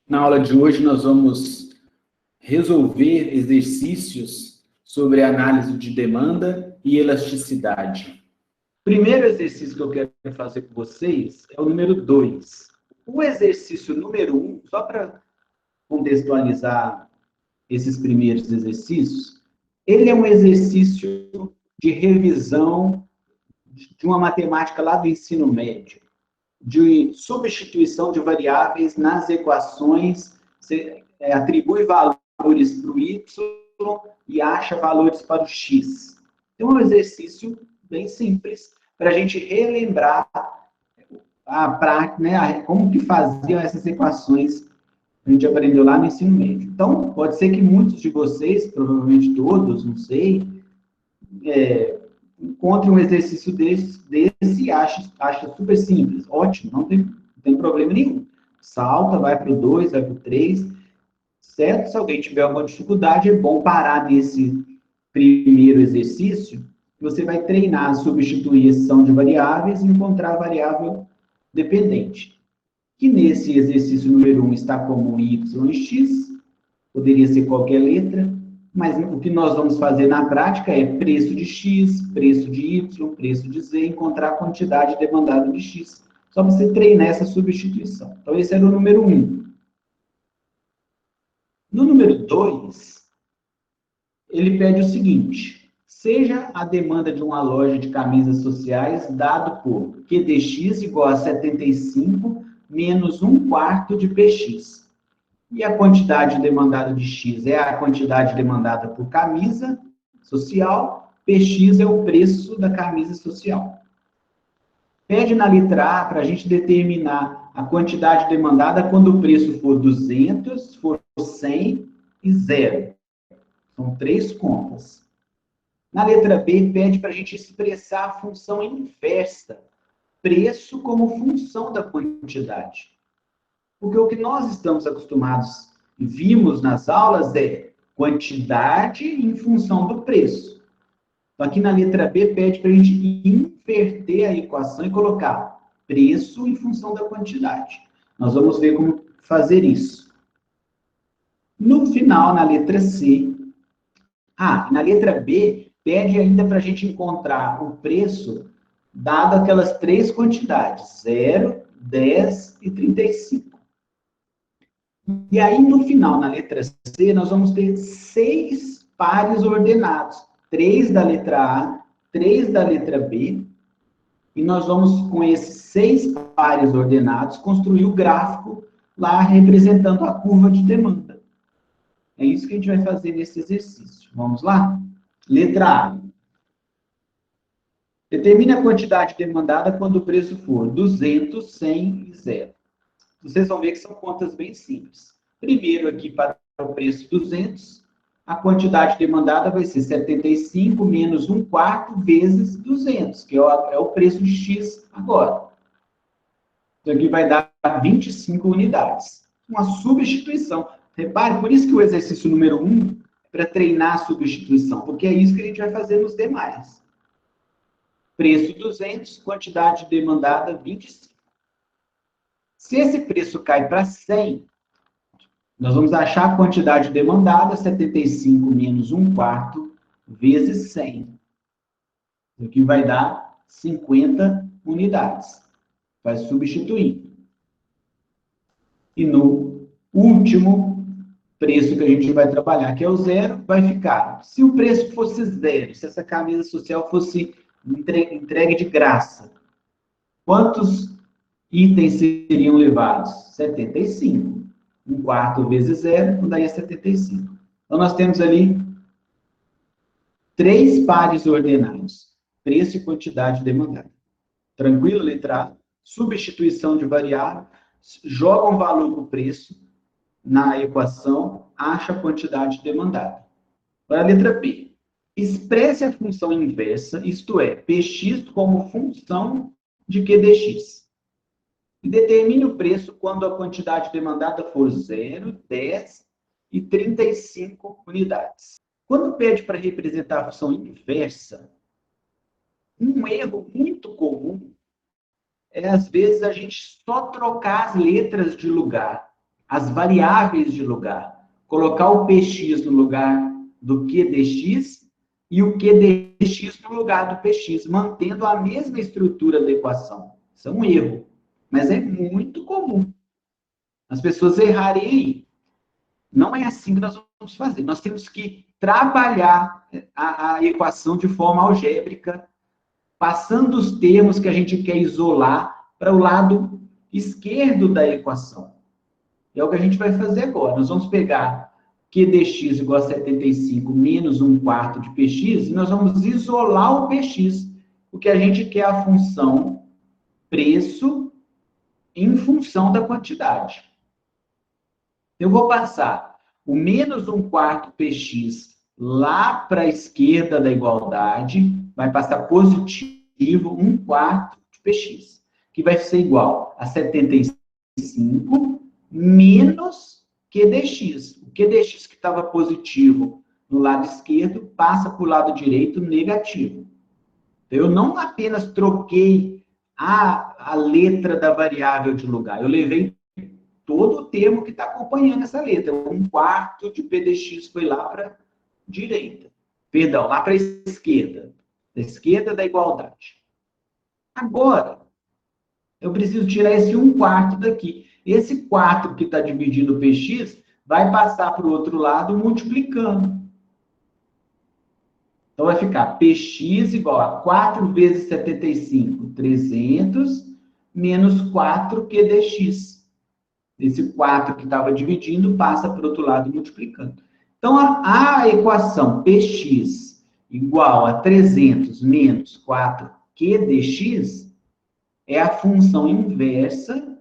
Na aula de hoje, nós vamos resolver exercícios sobre análise de demanda e elasticidade. O primeiro exercício que eu quero fazer com vocês é o número 2. O exercício número 1, só para contextualizar esses primeiros exercícios, ele é um exercício de revisão de uma matemática lá do ensino médio, de substituição de variáveis nas equações. Você atribui valores para o y e acha valores para o x. Então, é um exercício bem simples para a gente relembrar a prática, né, como que faziam essas equações que a gente aprendeu lá no ensino médio. Então, pode ser que muitos de vocês, provavelmente todos, não sei, encontre um exercício desse e acha super simples. Ótimo, não tem problema nenhum. Salta, vai para o 2, vai para o 3, certo? Se alguém tiver alguma dificuldade, é bom parar nesse primeiro exercício, que você vai treinar a substituição de variáveis e encontrar a variável dependente. Que nesse exercício número 1 está como y e x, poderia ser qualquer letra, mas o que nós vamos fazer na prática é preço de x, preço de y, preço de z, encontrar a quantidade demandada de x. Só para você treinar essa substituição. Então, esse era o número 1. No número 2, ele pede o seguinte: seja a demanda de uma loja de camisas sociais dado por QDX igual a 75 menos 1/4 de PX. E a quantidade demandada de X é a quantidade demandada por camisa social, PX é o preço da camisa social. Pede na letra A para a gente determinar a quantidade demandada quando o preço for 200, for 100 e 0. São 3 contas. Na letra B, pede para a gente expressar a função inversa, preço como função da quantidade. Porque o que nós estamos acostumados e vimos nas aulas é quantidade em função do preço. Então, aqui na letra B, pede para a gente inverter a equação e colocar preço em função da quantidade. Nós vamos ver como fazer isso. No final, na letra C, na letra B, pede ainda para a gente encontrar o preço dado aquelas 3 quantidades, 0, 10 e 35. E aí, no final, na letra C, nós vamos ter 6 pares ordenados. 3 da letra A, 3 da letra B. E nós vamos, com esses 6 pares ordenados, construir o gráfico lá representando a curva de demanda. É isso que a gente vai fazer nesse exercício. Vamos lá? Letra A. Determine a quantidade demandada quando o preço for 200, 100 e 0. Vocês vão ver que são contas bem simples. Primeiro, aqui para o preço 200, a quantidade demandada vai ser 75 menos 1/4 vezes 200, que é o preço de X agora. Então, aqui vai dar 25 unidades. Uma substituição. Repare, por isso que o exercício número 1 é para treinar a substituição, porque é isso que a gente vai fazer nos demais. Preço 200, quantidade demandada 25. Se esse preço cai para 100, nós vamos achar a quantidade demandada, 75 menos 1/4 vezes 100. O que vai dar 50 unidades. Vai substituir. E no último preço que a gente vai trabalhar, que é o 0, vai ficar. Se o preço fosse 0, se essa camisa social fosse entregue de graça, quantos itens seriam levados? 75. 1/4 vezes 0, daí é 75. Então, nós temos ali 3 pares ordenados. Preço e quantidade demandada. Tranquilo, letra A? Substituição de variável. Joga um valor para o preço na equação, acha a quantidade demandada. Para a letra B. Expresse a função inversa, isto é, Px como função de QDX. E determine o preço quando a quantidade demandada for 0, 10 e 35 unidades. Quando pede para representar a função inversa, um erro muito comum é, às vezes, a gente só trocar as letras de lugar. as variáveis de lugar. Colocar o px no lugar do QDX e o QDX no lugar do PX, mantendo a mesma estrutura da equação. Isso é um erro, mas é muito comum as pessoas errarem aí. Não é assim que nós vamos fazer. Nós temos que trabalhar a equação de forma algébrica, passando os termos que a gente quer isolar para o lado esquerdo da equação. É o que a gente vai fazer agora. Nós vamos pegar QDX igual a 75 menos 1/4 de PX, e nós vamos isolar o PX, porque a gente quer a função preço em função da quantidade. Eu vou passar o menos 1/4 PX lá para a esquerda da igualdade, vai passar positivo 1/4 de PX, que vai ser igual a 75 menos QDX. O QDX que estava positivo no lado esquerdo passa para o lado direito negativo. Eu não apenas troquei a letra da variável de lugar, eu levei todo o termo que está acompanhando essa letra. 1/4 de PDX foi lá para a direita. Perdão, lá para a esquerda. Da esquerda da igualdade. Agora, eu preciso tirar esse 1/4 daqui. Esse 4 que está dividindo o PX vai passar para o outro lado multiplicando. Então, vai ficar PX igual a 4 vezes 75, 300, menos 4 QDX. Esse 4 que estava dividindo passa para o outro lado multiplicando. Então, a equação PX igual a 300 menos 4 QDX é a função inversa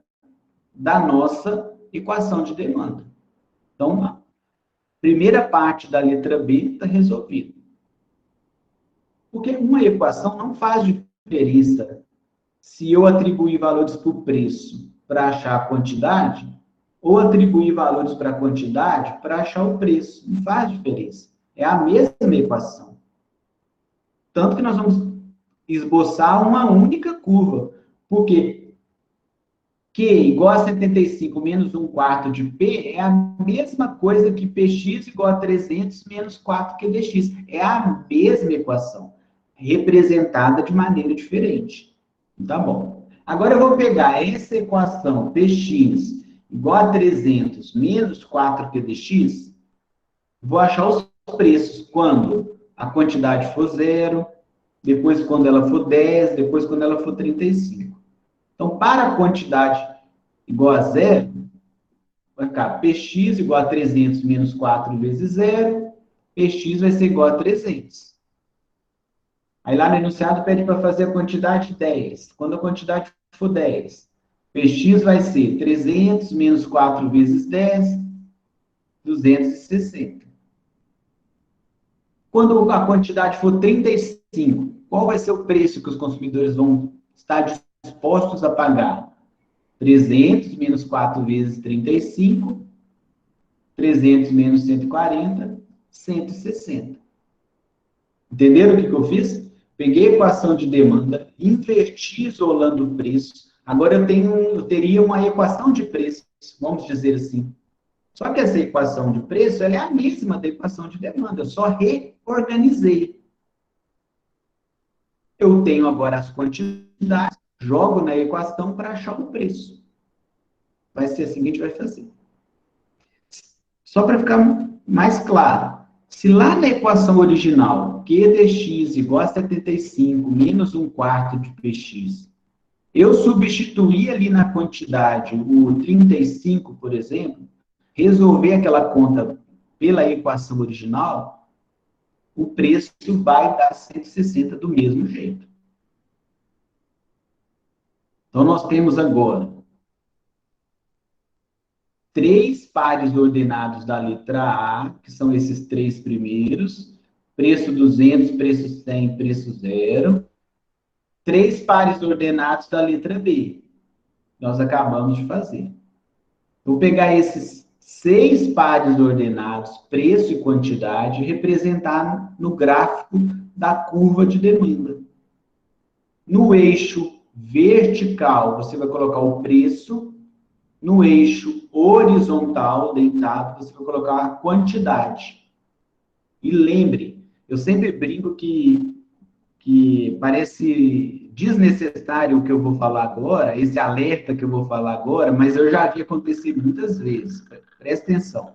da nossa equação de demanda. Então, a primeira parte da letra B está resolvida. Porque uma equação não faz diferença se eu atribuir valores para o preço para achar a quantidade, ou atribuir valores para a quantidade para achar o preço. Não faz diferença. É a mesma equação. Tanto que nós vamos esboçar uma única curva. Porque Q igual a 75 menos 1/4 de P é a mesma coisa que PX igual a 300 menos 4 QDX. É a mesma equação, representada de maneira diferente. Tá bom. Agora eu vou pegar essa equação PX igual a 300 menos 4 QDX, vou achar os preços quando a quantidade for 0, depois quando ela for 10, depois quando ela for 35. Então, para a quantidade igual a 0, vai ficar PX igual a 300 menos 4 vezes 0, PX vai ser igual a 300. Aí lá no enunciado pede para fazer a quantidade 10. Quando a quantidade for 10, PX vai ser 300 menos 4 vezes 10, 260. Quando a quantidade for 35, qual vai ser o preço que os consumidores vão estar dispostos a pagar? 300 menos 4 vezes 35, 300 menos 140, 160. Entenderam o que eu fiz? Peguei a equação de demanda, inverti isolando o preço. Agora eu teria uma equação de preço, vamos dizer assim. Só que essa equação de preço ela é a mesma da equação de demanda, eu só reorganizei. Eu tenho agora as quantidades, jogo na equação para achar o preço. Vai ser assim que a gente vai fazer. Só para ficar mais claro, se lá na equação original, Q de x igual a 75 menos 1/4 de px, eu substituir ali na quantidade o 35, por exemplo, resolver aquela conta pela equação original, o preço vai dar 160 do mesmo jeito. Então, nós temos agora 3 pares ordenados da letra A, que são esses 3 primeiros, preço 200, preço 100, preço 0. 3 pares ordenados da letra B. Nós acabamos de fazer. Vou pegar esses 6 pares ordenados, preço e quantidade, e representar no gráfico da curva de demanda. No eixo vertical, você vai colocar o preço, no eixo horizontal, deitado, você vai colocar a quantidade. E lembre, eu sempre brinco que parece desnecessário o que eu vou falar agora, esse alerta que eu vou falar agora, mas eu já vi acontecer muitas vezes. Presta atenção.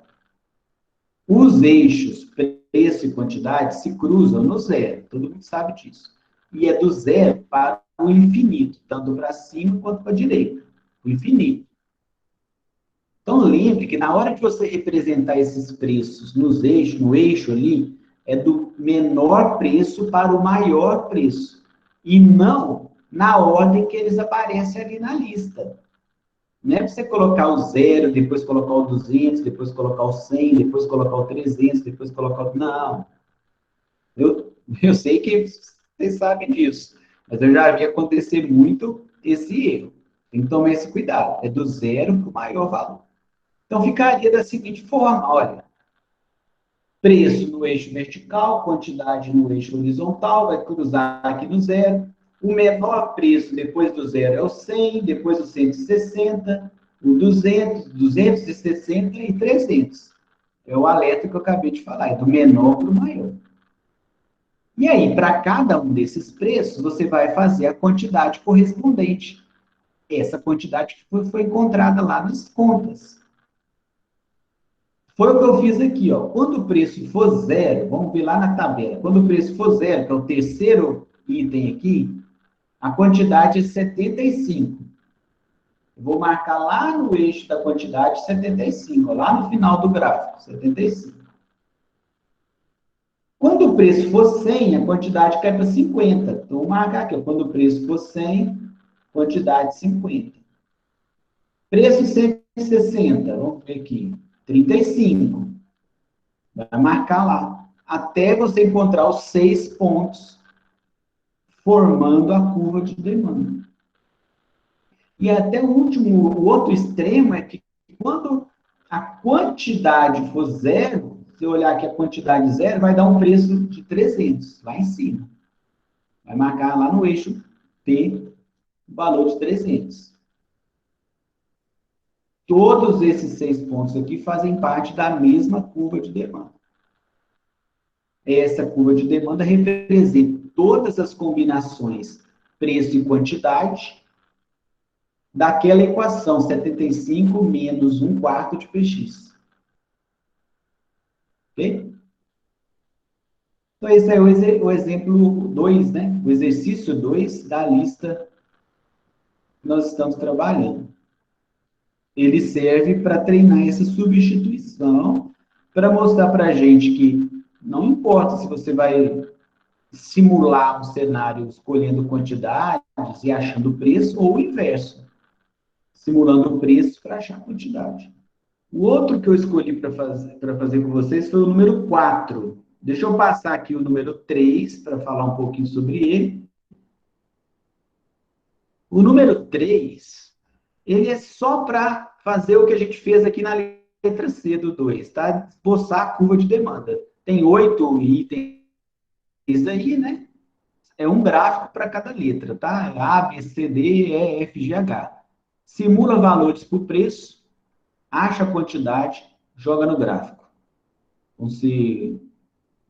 Os eixos preço e quantidade se cruzam no zero, todo mundo sabe disso. E é do zero para o infinito, tanto para cima quanto para a direita. O infinito. Então, lembre que na hora que você representar esses preços nos eixos, no eixo ali, é do menor preço para o maior preço. E não na ordem que eles aparecem ali na lista. Não é para você colocar o zero, depois colocar o 200, depois colocar o 100, depois colocar o 300, depois colocar o... Não. Eu sei que vocês sabem disso, mas eu já vi acontecer muito esse erro. Tem que tomar esse cuidado. É do zero para o maior valor. Então, ficaria da seguinte forma, olha, preço no eixo vertical, quantidade no eixo horizontal, vai cruzar aqui no zero. O menor preço depois do zero é o 100, depois o 160, o 200, 260 e 300. É o alerta que eu acabei de falar, é do menor para o maior. E aí, para cada um desses preços, você vai fazer a quantidade correspondente. Essa quantidade que foi encontrada lá nas contas. Foi o que eu fiz aqui, ó. Quando o preço for zero, vamos ver lá na tabela. Quando o preço for zero, que é o terceiro item aqui, a quantidade é 75. Eu vou marcar lá no eixo da quantidade 75, ó, lá no final do gráfico, 75. Quando o preço for 100, a quantidade cai para 50. Então, vou marcar aqui, ó. Quando o preço for 100, quantidade 50. Preço 160, vamos ver aqui, 35. Vai marcar lá. Até você encontrar os 6 pontos formando a curva de demanda. E até o outro extremo é que quando a quantidade for zero, se eu olhar aqui a quantidade zero, vai dar um preço de 300, lá em cima. Vai marcar lá no eixo P, o valor de 300. Todos esses 6 pontos aqui fazem parte da mesma curva de demanda. Essa curva de demanda representa todas as combinações preço e quantidade daquela equação 75 menos 1 quarto de px. Ok? Então, esse é o exemplo 2, né? O exercício 2 da lista que nós estamos trabalhando. Ele serve para treinar essa substituição, para mostrar para a gente que não importa se você vai simular um cenário escolhendo quantidades e achando preço, ou o inverso, simulando o preço para achar quantidade. O outro que eu escolhi para fazer com vocês foi o número 4. Deixa eu passar aqui o número 3 para falar um pouquinho sobre ele. O número 3, ele é só para fazer o que a gente fez aqui na letra C do 2, tá? Esboçar a curva de demanda. Tem 8 itens aí, né? É um gráfico para cada letra, tá? A, B, C, D, E, F, G, H. Simula valores por preço, acha a quantidade, joga no gráfico. Vão ser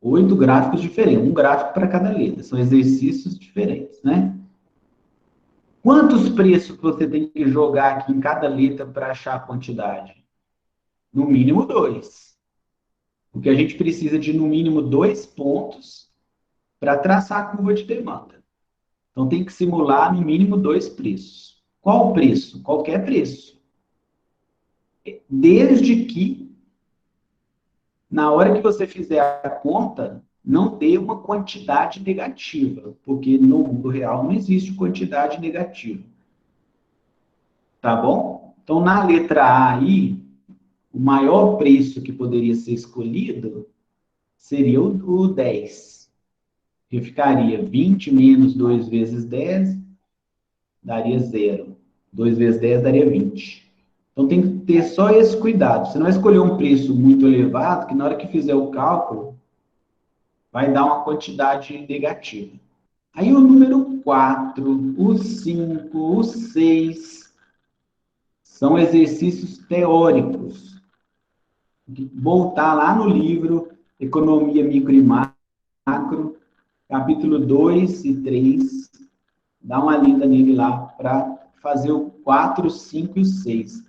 8 gráficos diferentes, um gráfico para cada letra. São exercícios diferentes, né? Quantos preços você tem que jogar aqui em cada letra para achar a quantidade? No mínimo 2. Porque a gente precisa de, no mínimo, 2 pontos para traçar a curva de demanda. Então, tem que simular, no mínimo, 2 preços. Qual o preço? Qualquer preço. Desde que, na hora que você fizer a conta, não dê uma quantidade negativa, porque no mundo real não existe quantidade negativa. Tá bom? Então, na letra A aí, o maior preço que poderia ser escolhido seria o 10, que ficaria 20 menos 2 vezes 10, daria 0. 2 vezes 10 daria 20. Então, tem que ter só esse cuidado. Você não vai escolher um preço muito elevado, que na hora que fizer o cálculo, vai dar uma quantidade negativa. Aí o número 4, o 5, o 6 São exercícios teóricos. Voltar lá no livro Economia Micro e Macro, capítulo 2 e 3, dá uma lida nele lá para fazer o 4, 5 e o 6.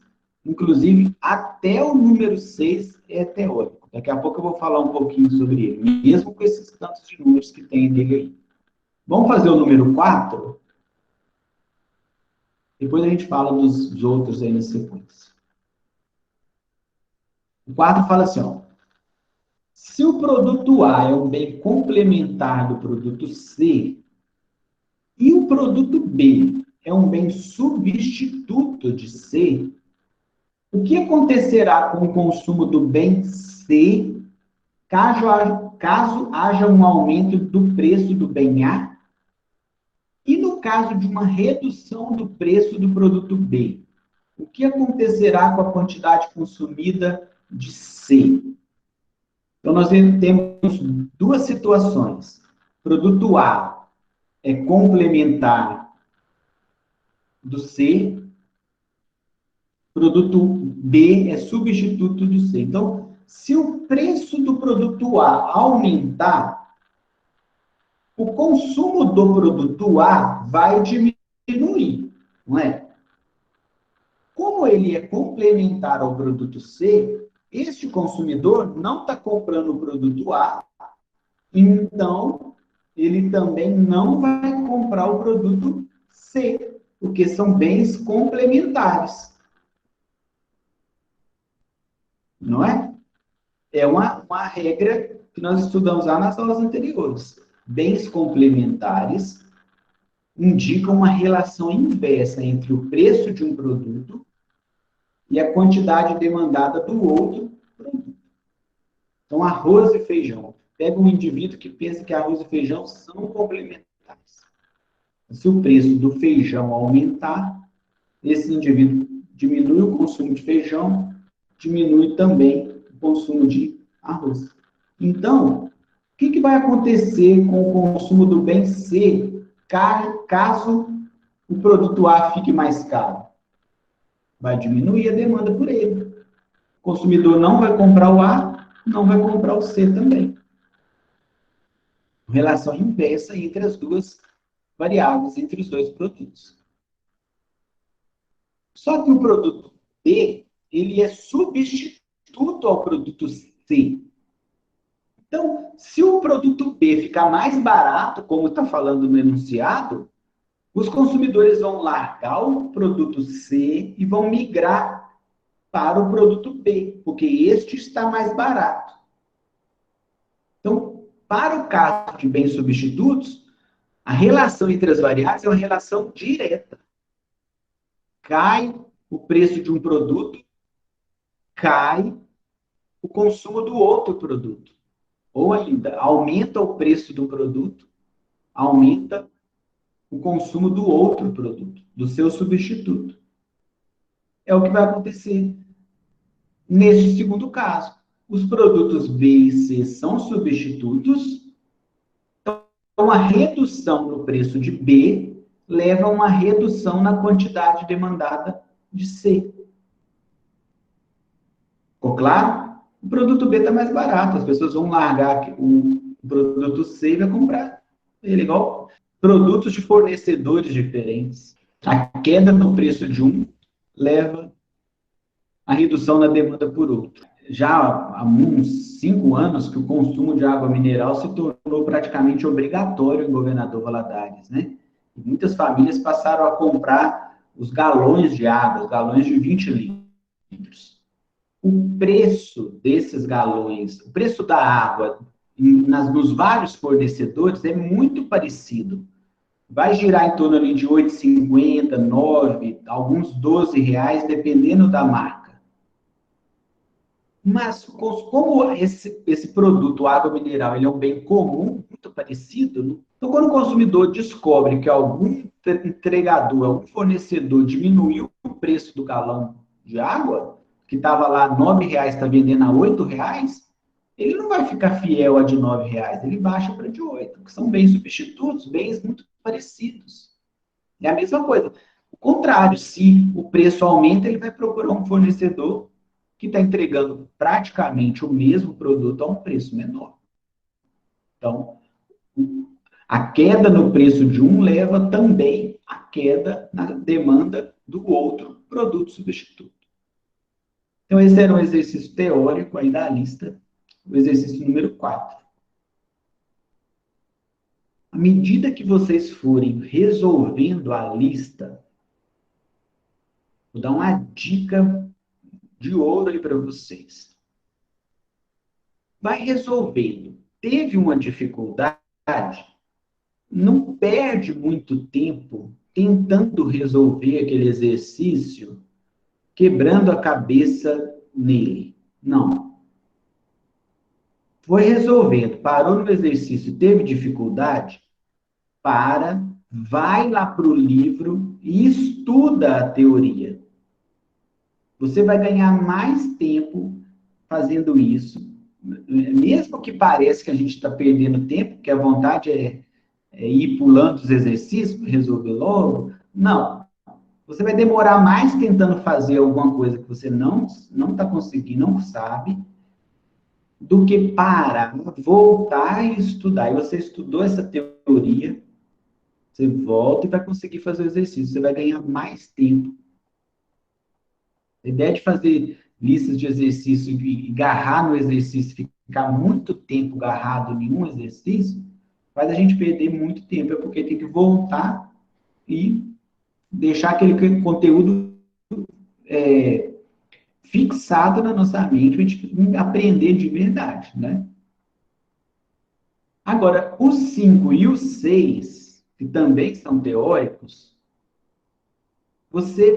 Inclusive, até o número 6 é teórico. Daqui a pouco eu vou falar um pouquinho sobre ele, mesmo com esses tantos de números que tem nele aí. Vamos fazer o número 4? Depois a gente fala dos outros aí na sequência. O 4 fala assim, ó. Se o produto A é um bem complementar do produto C, e o produto B é um bem substituto de C, o que acontecerá com o consumo do bem C caso haja um aumento do preço do bem A? E no caso de uma redução do preço do produto B, o que acontecerá com a quantidade consumida de C? Então, nós temos duas situações. Produto A é complementar do C, produto B é substituto do C. Então, se o preço do produto A aumentar, o consumo do produto A vai diminuir, não é? Como ele é complementar ao produto C, este consumidor não está comprando o produto A, então ele também não vai comprar o produto C, porque são bens complementares. Não é? É uma regra que nós estudamos lá nas aulas anteriores. Bens complementares indicam uma relação inversa entre o preço de um produto e a quantidade demandada do outro produto. Então, arroz e feijão. Pega um indivíduo que pensa que arroz e feijão são complementares. Se o preço do feijão aumentar, esse indivíduo diminui o consumo de feijão, diminui também o consumo de arroz. Então, o que vai acontecer com o consumo do bem C caso o produto A fique mais caro? Vai diminuir a demanda por ele. O consumidor não vai comprar o A, não vai comprar o C também. Relação inversa entre as duas variáveis, entre os dois produtos. Só que o produto B, ele é substituto ao produto C. Então, se o produto B ficar mais barato, como está falando no enunciado, os consumidores vão largar o produto C e vão migrar para o produto B, porque este está mais barato. Então, para o caso de bens substitutos, a relação entre as variáveis é uma relação direta. Cai o preço de um produto, cai o consumo do outro produto. Ou ainda, aumenta o preço do produto, aumenta o consumo do outro produto, do seu substituto. É o que vai acontecer neste segundo caso. Os produtos B e C são substitutos, então a redução no preço de B leva a uma redução na quantidade demandada de C. Ficou claro? O produto B está mais barato, as pessoas vão largar o produto C e vai comprar ele, igual produtos de fornecedores diferentes. A queda no preço de um leva a redução na demanda por outro. Já há uns 5 anos que o consumo de água mineral se tornou praticamente obrigatório em Governador Valadares, né? E muitas famílias passaram a comprar os galões de água, os galões de 20 litros. O preço desses galões, o preço da água nos vários fornecedores é muito parecido. Vai girar em torno ali de R$ 8,50, R$ 9, alguns R$ 12, dependendo da marca. Mas, como esse produto, água mineral, ele é um bem comum, muito parecido, então, quando o consumidor descobre que algum entregador, algum fornecedor diminuiu o preço do galão de água, que estava lá R$ 9, está vendendo a R$ 8, ele não vai ficar fiel a de R$ 9, ele baixa para de 8, que são bens substitutos, bens muito parecidos. É a mesma coisa. O contrário, se o preço aumenta, ele vai procurar um fornecedor que está entregando praticamente o mesmo produto a um preço menor. Então, a queda no preço de um leva também à queda na demanda do outro produto substituto. Então, esse era um exercício teórico aí da lista, o exercício número 4. À medida que vocês forem resolvendo a lista, vou dar uma dica de ouro aí para vocês. Vai resolvendo. Teve uma dificuldade, não perde muito tempo tentando resolver aquele exercício, quebrando a cabeça nele. Não. Foi resolvendo, parou no exercício, teve dificuldade, vai lá para o livro e estuda a teoria. Você vai ganhar mais tempo fazendo isso, mesmo que pareça que a gente está perdendo tempo, que a vontade é ir pulando os exercícios, resolver logo. Não. Você vai demorar mais tentando fazer alguma coisa que você não está conseguindo, não sabe, do que parar, voltar e estudar. E você estudou essa teoria, você volta e vai conseguir fazer o exercício. Você vai ganhar mais tempo. A ideia de fazer listas de exercício e agarrar no exercício, ficar muito tempo agarrado em um exercício, faz a gente perder muito tempo. É porque tem que voltar e deixar aquele conteúdo fixado na nossa mente, para a gente aprender de verdade, né? Agora, os 5 e os 6, que também são teóricos, você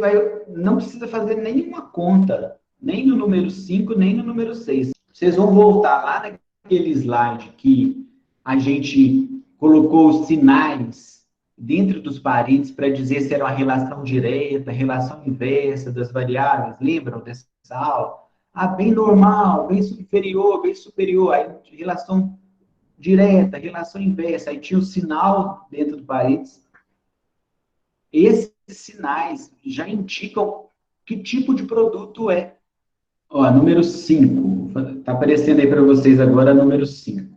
não precisa fazer nenhuma conta, nem no número 5, nem no número 6. Vocês vão voltar lá naquele slide que a gente colocou os sinais dentro dos parênteses para dizer se era uma relação direta, relação inversa das variáveis. Lembram dessa aula? Ah, bem normal, bem inferior, bem superior. Aí, relação direta, relação inversa. Aí tinha o sinal dentro do parênteses. Esses sinais já indicam que tipo de produto é. Ó, número 5. Está aparecendo aí para vocês agora, número 5.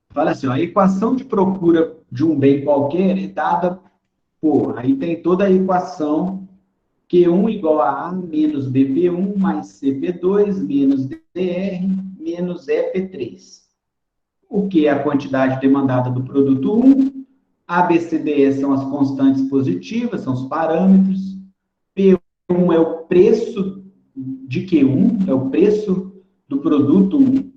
Fala assim, ó, a equação de procura de um bem qualquer é dada por... Aí tem toda a equação Q1 igual a menos BP1 mais CP2 menos DR menos EP3. O que é a quantidade demandada do produto 1? A, B, C, D, E são as constantes positivas, são os parâmetros. P1 é o preço de Q1, é o preço do produto 1.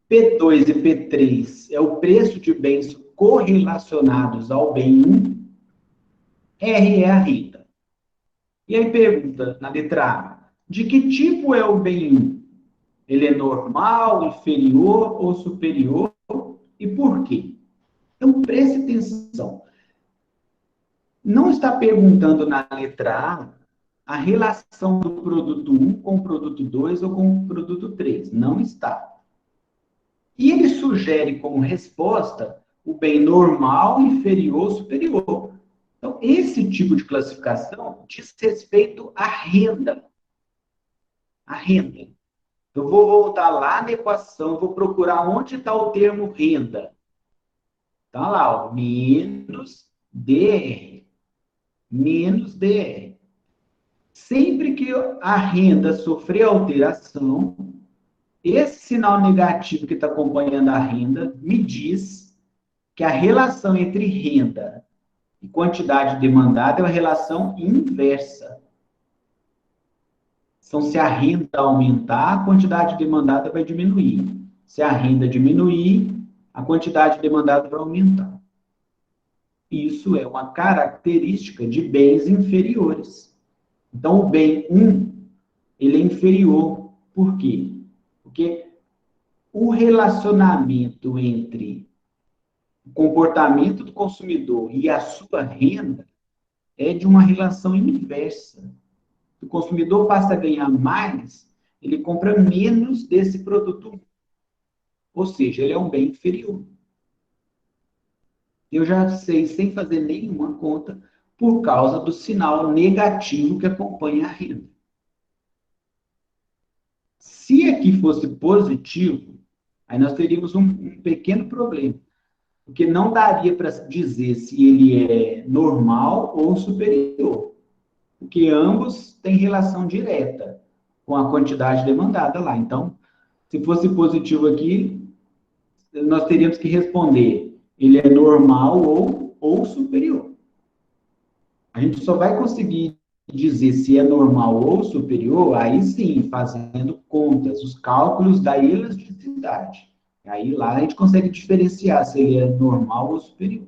P2 e P3 é o preço de bens correlacionados ao bem 1. R é a renda. E aí pergunta, na letra A, de que tipo é o bem 1? Ele é normal, inferior ou superior? E por quê? Então, preste atenção. Não está perguntando na letra A relação do produto 1 com o produto 2 ou com o produto 3. Não está. E ele sugere como resposta o bem normal, inferior, superior. Então, esse tipo de classificação diz respeito à renda. A renda. Eu vou voltar lá na equação, vou procurar onde está o termo renda. Está lá, ó, menos DR. Menos DR. Sempre que a renda sofrer alteração, esse sinal negativo que está acompanhando a renda me diz que a relação entre renda e quantidade demandada é uma relação inversa. Então, se a renda aumentar, a quantidade demandada vai diminuir. Se a renda diminuir, a quantidade demandada vai aumentar. Isso é uma característica de bens inferiores. Então, o bem 1, ele é inferior. Por quê? Porque o relacionamento entre o comportamento do consumidor e a sua renda é de uma relação inversa. O consumidor passa a ganhar mais, ele compra menos desse produto. Ou seja, ele é um bem inferior. eu já sei, sem fazer nenhuma conta, por causa do sinal negativo que acompanha a renda. Se aqui fosse positivo, aí nós teríamos um pequeno problema, porque não daria para dizer se ele é normal ou superior, porque ambos têm relação direta com a quantidade demandada lá. Então, se fosse positivo aqui, nós teríamos que responder, ele é normal ou superior. A gente só vai conseguir dizer se é normal ou superior, aí sim, fazendo contas, os cálculos da elasticidade. Aí lá a gente consegue diferenciar se ele é normal ou superior.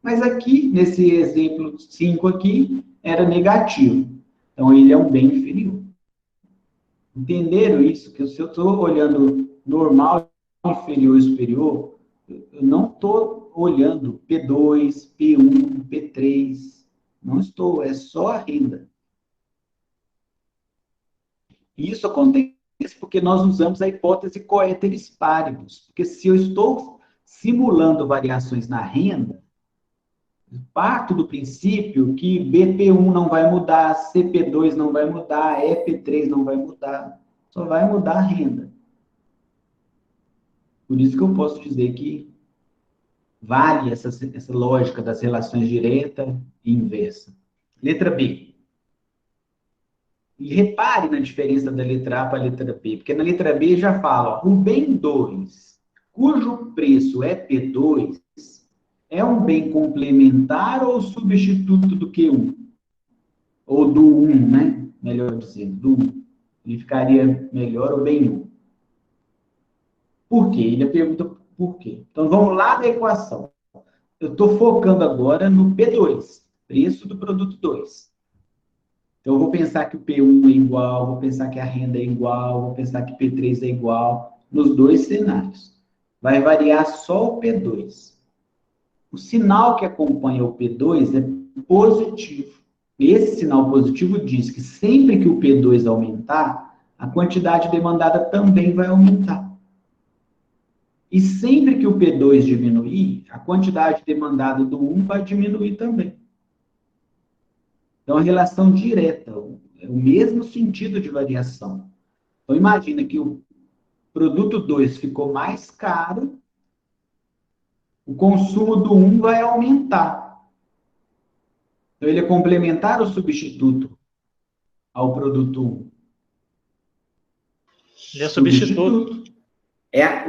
Mas aqui, nesse exemplo 5 aqui, era negativo. Então, ele é um bem inferior. Entenderam isso? Que se eu estou olhando normal, inferior e superior, eu não estou olhando P2, P1, P3. Não estou, é só a renda. E isso acontece porque nós usamos a hipótese coeteris paribus. Porque se eu estou simulando variações na renda, parto do princípio que BP1 não vai mudar, CP2 não vai mudar, EP3 não vai mudar, só vai mudar a renda. Por isso que eu posso dizer que vale essa lógica das relações direta e inversa. Letra B. E repare na diferença da letra A para a letra B, porque na letra B já fala, ó, o bem 2, cujo preço é P2, é um bem complementar ou substituto do Q1? Ou do 1, né? Melhor dizendo, do 1. Ele ficaria melhor o bem 1. Por quê? Ele pergunta por quê. Então, vamos lá da equação. Eu estou focando agora no P2, preço do produto 2. Então, eu vou pensar que o P1 é igual, vou pensar que a renda é igual, vou pensar que P3 é igual, nos dois cenários. Vai variar só o P2. O sinal que acompanha o P2 é positivo. Esse sinal positivo diz que sempre que o P2 aumentar, a quantidade demandada também vai aumentar. E sempre que o P2 diminuir, a quantidade demandada do 1 vai diminuir também. Então, a relação direta, é o mesmo sentido de variação. Então, imagina que o produto 2 ficou mais caro, o consumo do 1 vai aumentar. Então, ele é complementar ou substituto ao produto 1? Ele é substituto.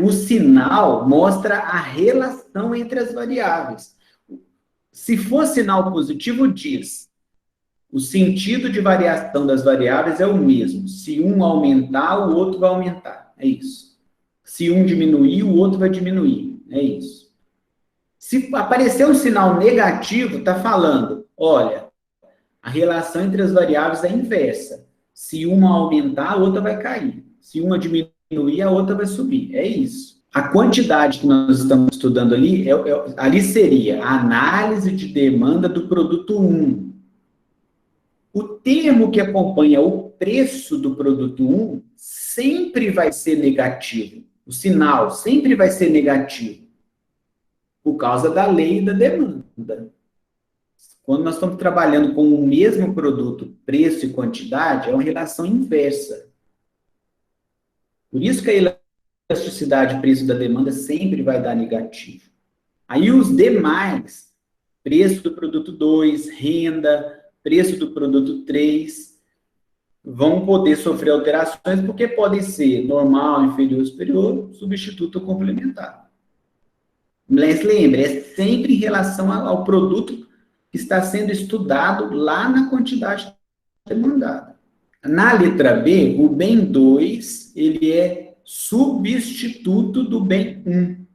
O sinal mostra a relação entre as variáveis. Se for sinal positivo, diz o sentido de variação das variáveis é o mesmo. Se um aumentar, o outro vai aumentar. É isso. Se um diminuir, o outro vai diminuir. É isso. Se aparecer um sinal negativo, está falando, olha, a relação entre as variáveis é inversa. Se uma aumentar, a outra vai cair. Se uma diminuir, a outra vai subir. É isso. A quantidade que nós estamos estudando ali, ali seria a análise de demanda do produto 1. O termo que acompanha o preço do produto 1 sempre vai ser negativo. O sinal sempre vai ser negativo. Por causa da lei da demanda. Quando nós estamos trabalhando com o mesmo produto, preço e quantidade, é uma relação inversa. Por isso que a elasticidade preço da demanda sempre vai dar negativo. Aí os demais, preço do produto 2, renda, preço do produto 3, vão poder sofrer alterações porque podem ser normal, inferior, superior, substituto ou complementar. Mas lembre, é sempre em relação ao produto que está sendo estudado lá na quantidade demandada. Na letra B, o bem 2, ele é substituto do bem 1,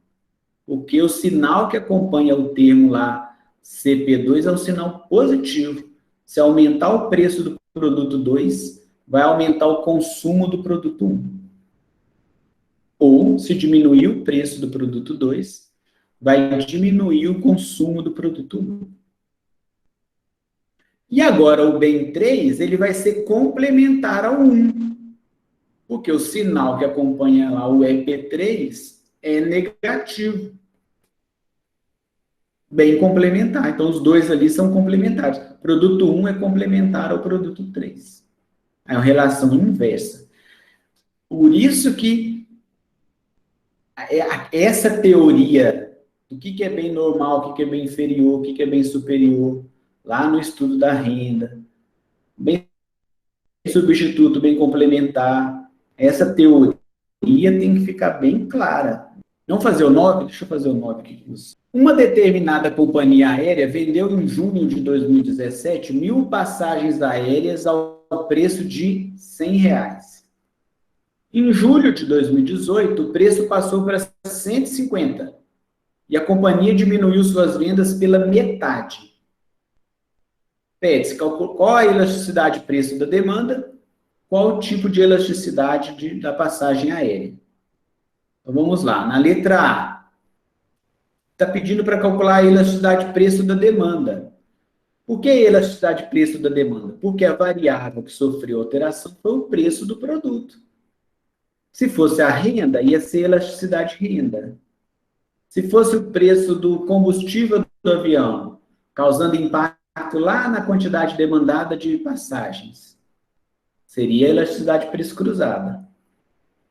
porque o sinal que acompanha o termo lá, CP2, é um sinal positivo. Se aumentar o preço do produto 2, vai aumentar o consumo do produto 1. Ou, se diminuir o preço do produto 2, vai diminuir o consumo do produto 1. E agora o bem 3, ele vai ser complementar ao 1. Porque o sinal que acompanha lá o EP3 é negativo. bem complementar. Então, os dois ali são complementares. Produto 1 é complementar ao produto 3. É uma relação inversa. Por isso que essa teoria do que é bem normal, o que é bem inferior, o que é bem superior, lá no estudo da renda, bem substituto, bem complementar, essa teoria tem que ficar bem clara. Vamos fazer o 9? Deixa eu fazer o 9 aqui. Uma determinada companhia aérea vendeu em junho de 2017 1.000 passagens aéreas ao preço de R$ 100. Em julho de 2018, o preço passou para 150 e a companhia diminuiu suas vendas pela metade. Pede-se qual a elasticidade de preço da demanda, qual o tipo de elasticidade da passagem aérea. Então vamos lá, na letra A, está pedindo para calcular a elasticidade de preço da demanda. Por que a elasticidade de preço da demanda? Porque a variável que sofreu alteração foi o preço do produto. Se fosse a renda, ia ser elasticidade de renda. Se fosse o preço do combustível do avião, causando impacto lá na quantidade demandada de passagens, seria a elasticidade de preço cruzada.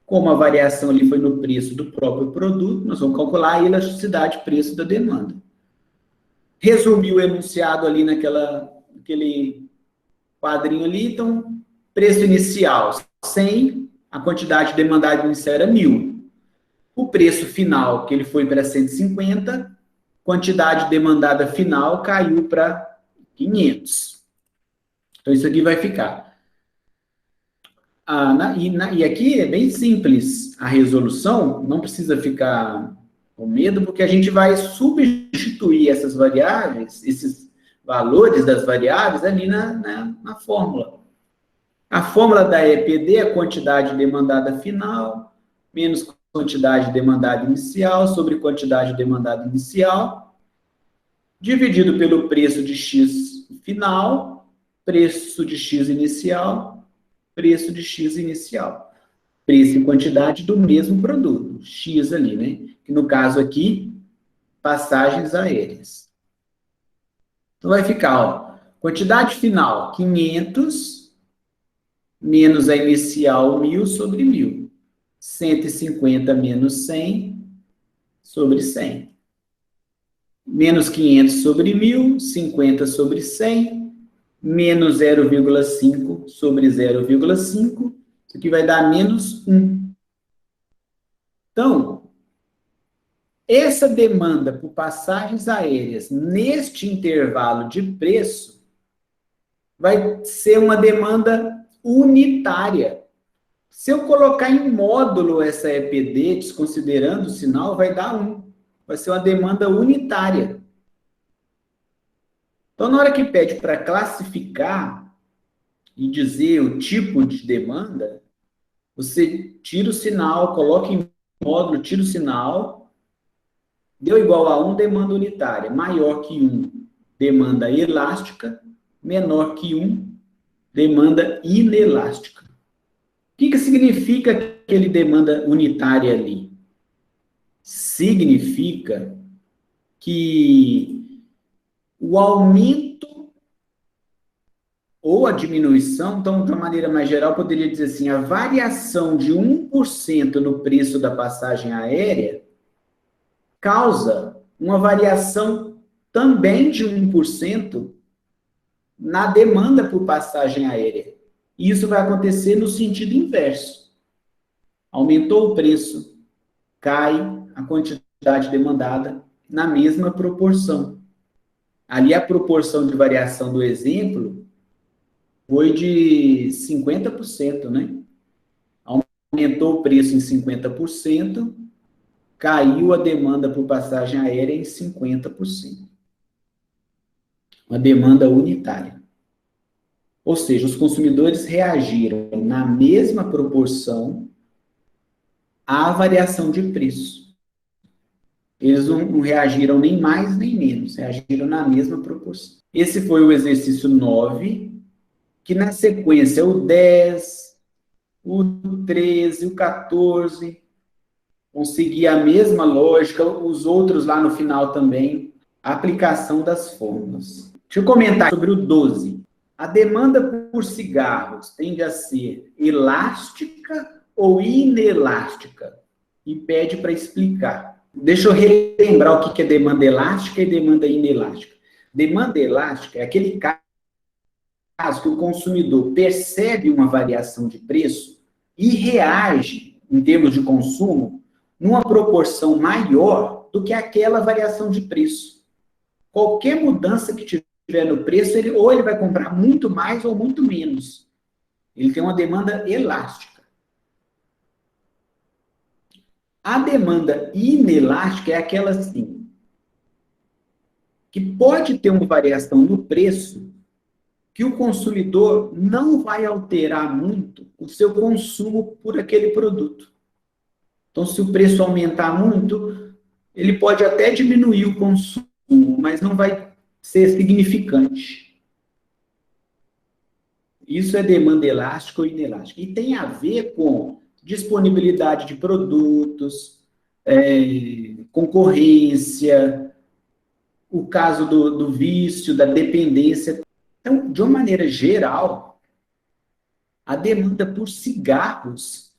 Como a variação ali foi no preço do próprio produto, nós vamos calcular a elasticidade de preço da demanda. Resumir o enunciado ali naquele quadrinho ali, então, preço inicial, 100, a quantidade demandada inicial era 1.000. O preço final, que ele foi para 150, quantidade demandada final caiu para 500. Então, isso aqui vai ficar. E aqui é bem simples a resolução, não precisa ficar com medo, porque a gente vai substituir essas variáveis, esses valores das variáveis ali na fórmula. A fórmula da EPD é a quantidade demandada final, menos quantidade demandada inicial, sobre quantidade demandada inicial, dividido pelo preço de X final, preço de X inicial, preço de X inicial. Preço e quantidade do mesmo produto, X ali, né? Que no caso aqui, passagens aéreas. Então vai ficar, ó, quantidade final, 500, menos a inicial, 1.000 sobre 1.000. 150 menos 100 sobre 100. Menos 500 sobre 1.000, 50 sobre 100, menos 0,5 sobre 0,5, isso aqui vai dar menos 1. Então, essa demanda por passagens aéreas neste intervalo de preço vai ser uma demanda unitária. Se eu colocar em módulo essa EPD, desconsiderando o sinal, vai dar 1. Vai ser uma demanda unitária. Então, na hora que pede para classificar e dizer o tipo de demanda, você tira o sinal, coloca em módulo, tira o sinal, deu igual a 1, demanda unitária. Maior que 1, demanda elástica. Menor que 1, demanda inelástica. O que significa aquele demanda unitária ali? Significa que o aumento ou a diminuição, então, de uma maneira mais geral, poderia dizer assim, a variação de 1% no preço da passagem aérea causa uma variação também de 1% na demanda por passagem aérea. E isso vai acontecer no sentido inverso. Aumentou o preço, cai a quantidade demandada na mesma proporção. Ali a proporção de variação do exemplo foi de 50%, né? Aumentou o preço em 50%, caiu a demanda por passagem aérea em 50%. Uma demanda unitária. Ou seja, os consumidores reagiram na mesma proporção à variação de preço. Eles não reagiram nem mais nem menos, reagiram na mesma proporção. Esse foi o exercício 9, que na sequência o 10, o 13, o 14, vão seguir a mesma lógica, os outros lá no final também. A aplicação das fórmulas. Deixa eu comentar sobre o 12. A demanda por cigarros tende a ser elástica ou inelástica? E pede para explicar. Deixa eu relembrar o que é demanda elástica e demanda inelástica. Demanda elástica é aquele caso que o consumidor percebe uma variação de preço e reage, em termos de consumo, numa proporção maior do que aquela variação de preço. Qualquer mudança que tiver no preço, ou ele vai comprar muito mais ou muito menos. Ele tem uma demanda elástica. A demanda inelástica é aquela assim, que pode ter uma variação no preço que o consumidor não vai alterar muito o seu consumo por aquele produto. Então, se o preço aumentar muito, ele pode até diminuir o consumo, mas não vai ser significante. Isso é demanda elástica ou inelástica. E tem a ver com disponibilidade de produtos, concorrência, o caso do vício, da dependência. Então, de uma maneira geral, a demanda por cigarros,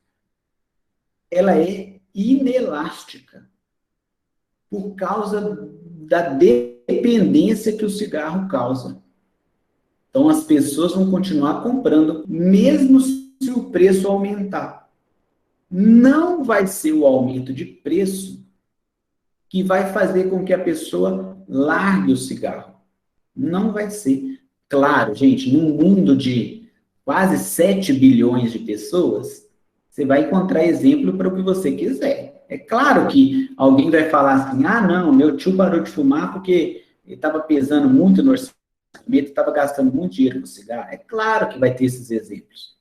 ela é inelástica, por causa da dependência que o cigarro causa. Então, as pessoas vão continuar comprando, mesmo se o preço aumentar. Não vai ser o aumento de preço que vai fazer com que a pessoa largue o cigarro. Não vai ser. Claro, gente, num mundo de quase 7 bilhões de pessoas, você vai encontrar exemplo para o que você quiser. É claro que alguém vai falar assim, não, meu tio parou de fumar porque ele estava pesando muito no orçamento, estava gastando muito dinheiro com cigarro. É claro que vai ter esses exemplos.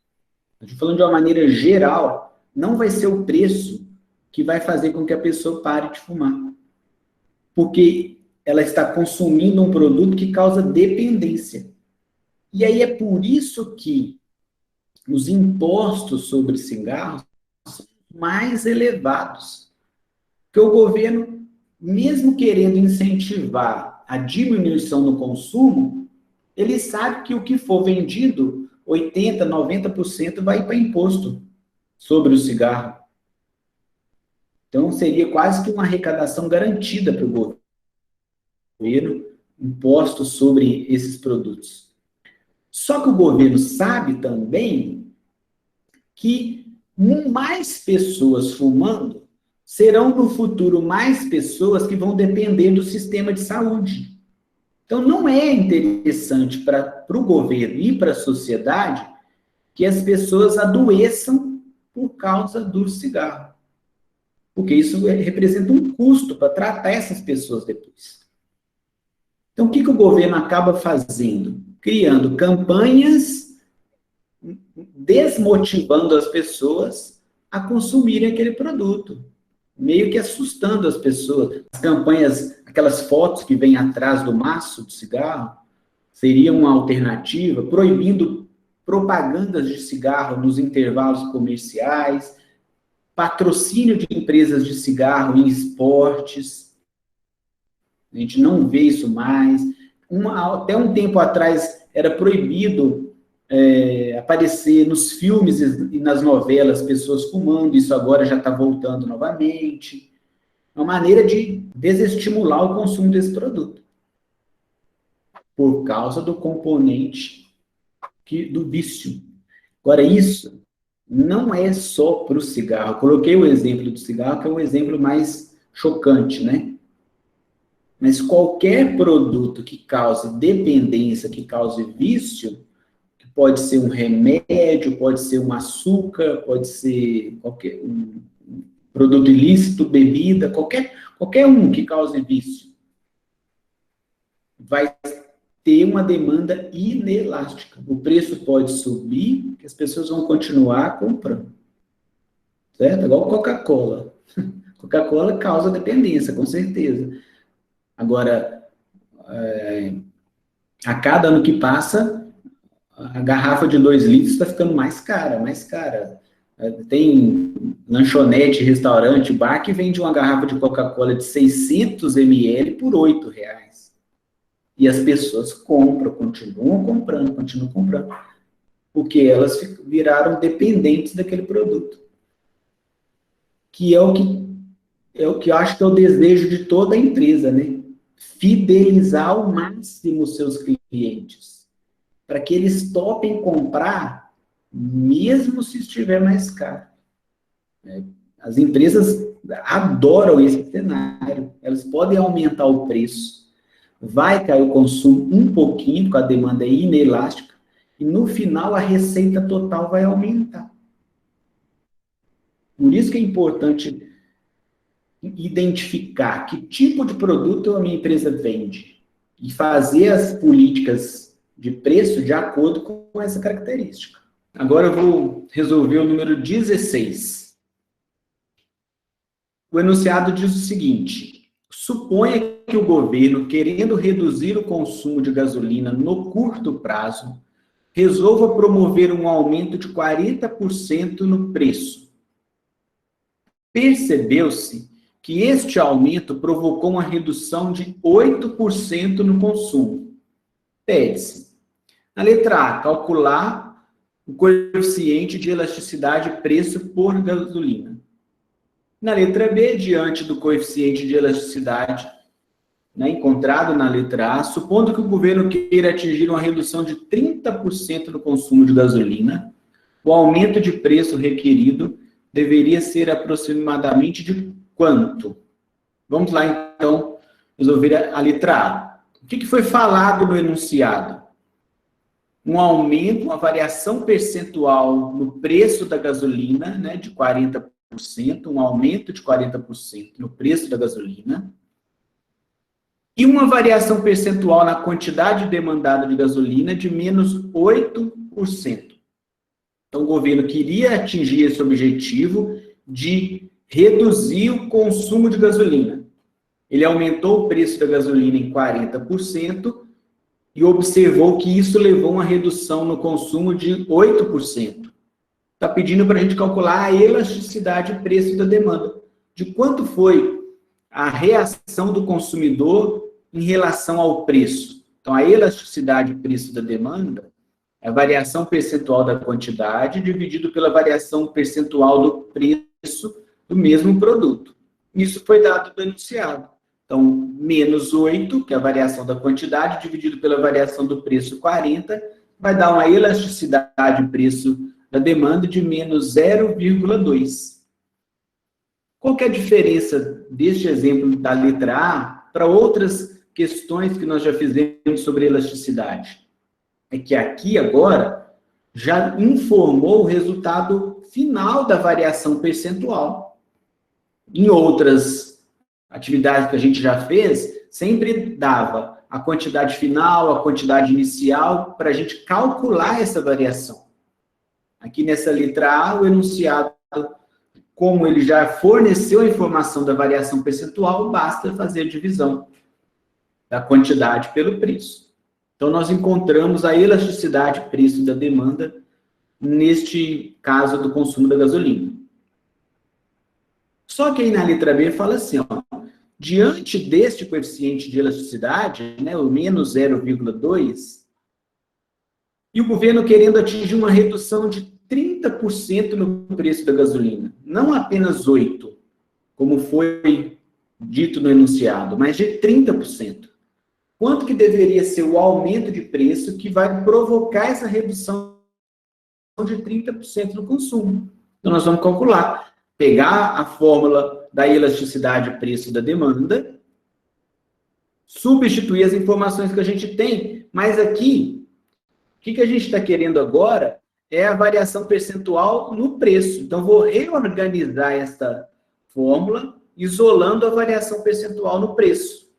Estou falando de uma maneira geral, não vai ser o preço que vai fazer com que a pessoa pare de fumar. Porque ela está consumindo um produto que causa dependência. E aí é por isso que os impostos sobre cigarros são mais elevados. Porque o governo, mesmo querendo incentivar a diminuição no consumo, ele sabe que o que for vendido, 80%, 90% vai para imposto sobre o cigarro. Então, seria quase que uma arrecadação garantida para o governo, impostos sobre esses produtos. Só que o governo sabe também que mais pessoas fumando serão no futuro mais pessoas que vão depender do sistema de saúde. Então não é interessante para o governo e para a sociedade que as pessoas adoeçam por causa do cigarro. Porque isso representa um custo para tratar essas pessoas depois. Então o que o governo acaba fazendo? Criando campanhas desmotivando as pessoas a consumirem aquele produto, meio que assustando as pessoas. As campanhas, aquelas fotos que vêm atrás do maço do cigarro, seria uma alternativa, proibindo propagandas de cigarro nos intervalos comerciais, patrocínio de empresas de cigarro em esportes. A gente não vê isso mais. Até um tempo atrás era proibido aparecer nos filmes e nas novelas pessoas fumando, isso agora já está voltando novamente. É uma maneira de desestimular o consumo desse produto, por causa do componente do vício. Agora, isso não é só para o cigarro. Eu coloquei o exemplo do cigarro, que é o exemplo mais chocante, né? Mas qualquer produto que cause dependência, que cause vício, pode ser um remédio, pode ser um açúcar, pode ser qualquer um produto ilícito, bebida, qualquer um que cause vício, vai ter uma demanda inelástica. O preço pode subir, que as pessoas vão continuar comprando. Certo? Igual Coca-Cola. Coca-Cola causa dependência, com certeza. Agora, a cada ano que passa, a garrafa de 2 litros está ficando mais cara, mais cara. Tem lanchonete, restaurante, bar que vende uma garrafa de Coca-Cola de 600 ml por R$ 8. E as pessoas compram, continuam comprando, porque elas viraram dependentes daquele produto. Que é o que eu acho que é o desejo de toda empresa, né? Fidelizar ao máximo os seus clientes, para que eles topem comprar, mesmo se estiver mais caro. As empresas adoram esse cenário. Elas podem aumentar o preço, vai cair o consumo um pouquinho, porque a demanda é inelástica, e no final a receita total vai aumentar. Por isso que é importante identificar que tipo de produto a minha empresa vende e fazer as políticas de preço de acordo com essa característica. Agora eu vou resolver o número 16. O enunciado diz o seguinte: suponha que o governo, querendo reduzir o consumo de gasolina no curto prazo, resolva promover um aumento de 40% no preço. Percebeu-se que este aumento provocou uma redução de 8% no consumo. Pede-se. Na letra A, calcular o coeficiente de elasticidade preço por gasolina. Na letra B, diante do coeficiente de elasticidade, encontrado na letra A, supondo que o governo queira atingir uma redução de 30% no consumo de gasolina, o aumento de preço requerido deveria ser aproximadamente de quanto? Vamos lá, então, resolver a letra A. O que foi falado no enunciado? Um aumento, uma variação percentual no preço da gasolina, de 40%, um aumento de 40% no preço da gasolina, e uma variação percentual na quantidade demandada de gasolina de menos 8%. Então, o governo queria atingir esse objetivo de reduzir o consumo de gasolina. Ele aumentou o preço da gasolina em 40% e observou que isso levou a uma redução no consumo de 8%. Está pedindo para a gente calcular a elasticidade e preço da demanda. De quanto foi a reação do consumidor em relação ao preço. Então, a elasticidade e preço da demanda é a variação percentual da quantidade dividido pela variação percentual do preço do mesmo produto. Isso foi dado no enunciado. Então, menos 8, que é a variação da quantidade, dividido pela variação do preço 40, vai dar uma elasticidade e preço da demanda de menos 0,2. Qual que é a diferença deste exemplo da letra A para outras questões que nós já fizemos sobre elasticidade? É que aqui agora já informou o resultado final da variação percentual. Em outras atividades que a gente já fez, sempre dava a quantidade final, a quantidade inicial, para a gente calcular essa variação. Aqui nessa letra A, o enunciado, como ele já forneceu a informação da variação percentual, basta fazer a divisão da quantidade pelo preço. Então, nós encontramos a elasticidade e preço da demanda neste caso do consumo da gasolina. Só que aí na letra B fala assim, diante deste coeficiente de elasticidade, o menos 0,2, e o governo querendo atingir uma redução de 30% no preço da gasolina, não apenas 8%, como foi dito no enunciado, mas de 30%. Quanto que deveria ser o aumento de preço que vai provocar essa redução de 30% no consumo? Então, nós vamos calcular, pegar a fórmula da elasticidade e preço da demanda, substituir as informações que a gente tem, mas aqui, o que a gente está querendo agora é a variação percentual no preço. Então, vou reorganizar esta fórmula, isolando a variação percentual no preço.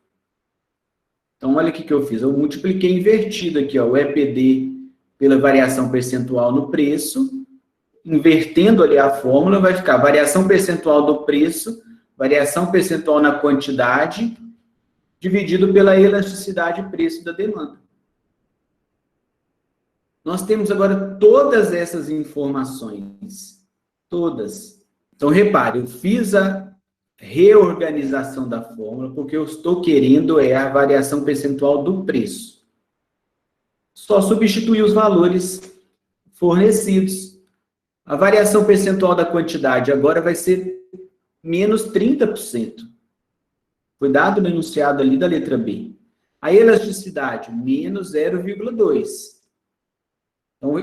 Então, olha o que eu fiz. Eu multipliquei invertido aqui, o EPD pela variação percentual no preço. Invertendo ali a fórmula, vai ficar variação percentual do preço, variação percentual na quantidade, dividido pela elasticidade e preço da demanda. Nós temos agora todas essas informações. Todas. Então, repare, eu fiz a reorganização da fórmula, porque eu estou querendo a variação percentual do preço. Só substituir os valores fornecidos. A variação percentual da quantidade agora vai ser menos 30%. Foi dado no enunciado ali da letra B. A elasticidade, menos 0,2. Então,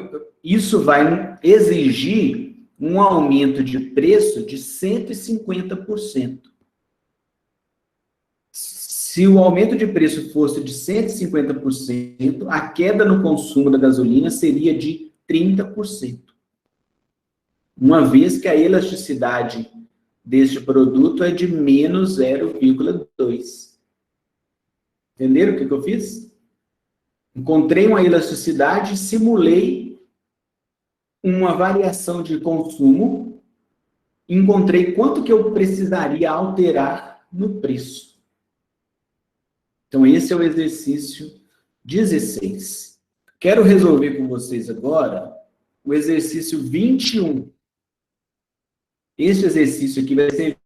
isso vai exigir um aumento de preço de 150%. Se o aumento de preço fosse de 150%, a queda no consumo da gasolina seria de 30%. Uma vez que a elasticidade deste produto é de menos 0,2. Entenderam o que eu fiz? Encontrei uma elasticidade e simulei uma variação de consumo, encontrei quanto que eu precisaria alterar no preço. Então, esse é o exercício 16. Quero resolver com vocês agora o exercício 21. Esse exercício aqui vai ser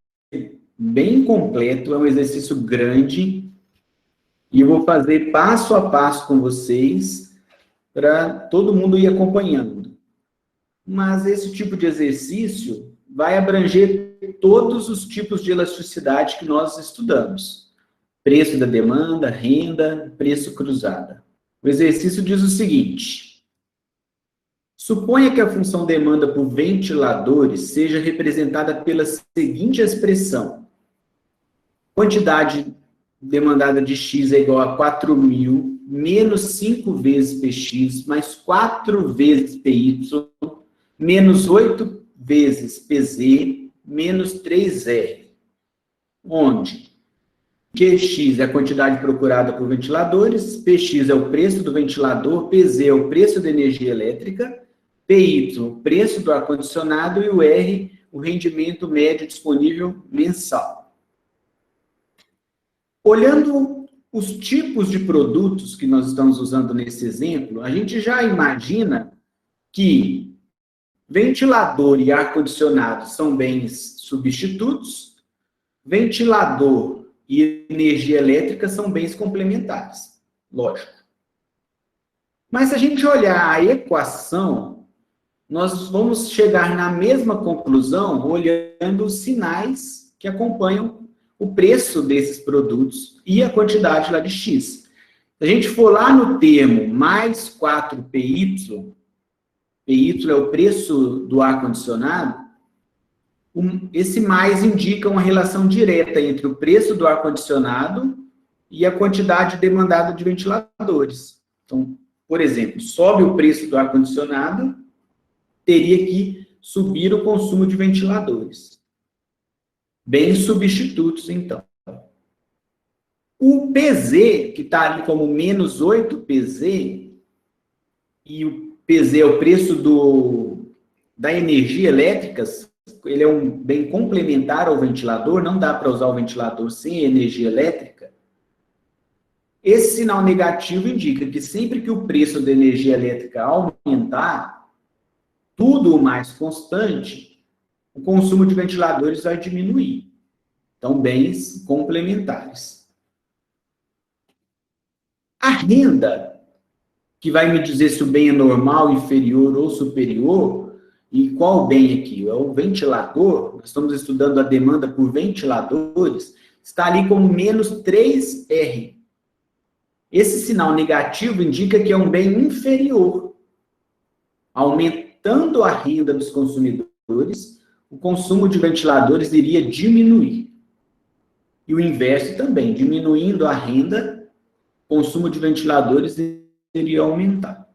bem completo, é um exercício grande, e eu vou fazer passo a passo com vocês, para todo mundo ir acompanhando. Mas esse tipo de exercício vai abranger todos os tipos de elasticidade que nós estudamos. Preço da demanda, renda, preço cruzada. O exercício diz o seguinte: suponha que a função demanda por ventiladores seja representada pela seguinte expressão. Quantidade demandada de X é igual a 4.000 menos 5 vezes PX mais 4 vezes PY menos 8 vezes PZ menos 3R. Onde QX é a quantidade procurada por ventiladores, PX é o preço do ventilador, PZ é o preço da energia elétrica, PY, o preço do ar-condicionado, e o R, o rendimento médio disponível mensal. Olhando os tipos de produtos que nós estamos usando nesse exemplo, a gente já imagina que ventilador e ar-condicionado são bens substitutos, ventilador e energia elétrica são bens complementares, lógico. Mas se a gente olhar a equação, nós vamos chegar na mesma conclusão olhando os sinais que acompanham o preço desses produtos e a quantidade lá de X. Se a gente for lá no termo mais 4PY, PY é o preço do ar-condicionado, esse mais indica uma relação direta entre o preço do ar-condicionado e a quantidade demandada de ventiladores. Então, por exemplo, sobe o preço do ar-condicionado, teria que subir o consumo de ventiladores. Bens substitutos, então. O PZ, que está ali como menos 8PZ, e o PZ é o preço da energia elétrica, ele é um bem complementar ao ventilador, não dá para usar o ventilador sem energia elétrica. Esse sinal negativo indica que sempre que o preço da energia elétrica aumentar, tudo o mais constante, o consumo de ventiladores vai diminuir. Então, bens complementares. A renda, que vai me dizer se o bem é normal, inferior ou superior, e qual bem aqui? É o ventilador, nós estamos estudando a demanda por ventiladores, está ali como menos 3R. Esse sinal negativo indica que é um bem inferior. Aumentando a renda dos consumidores, o consumo de ventiladores iria diminuir. E o inverso também, diminuindo a renda, o consumo de ventiladores iria aumentar.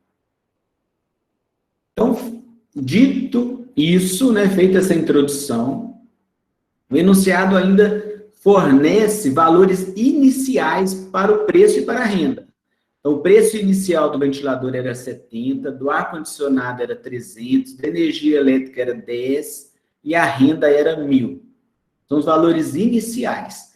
Então, dito isso, feita essa introdução, o enunciado ainda fornece valores iniciais para o preço e para a renda. Então, o preço inicial do ventilador era 70, do ar-condicionado era 300, da energia elétrica era 10 e a renda era 1.000. São os valores iniciais.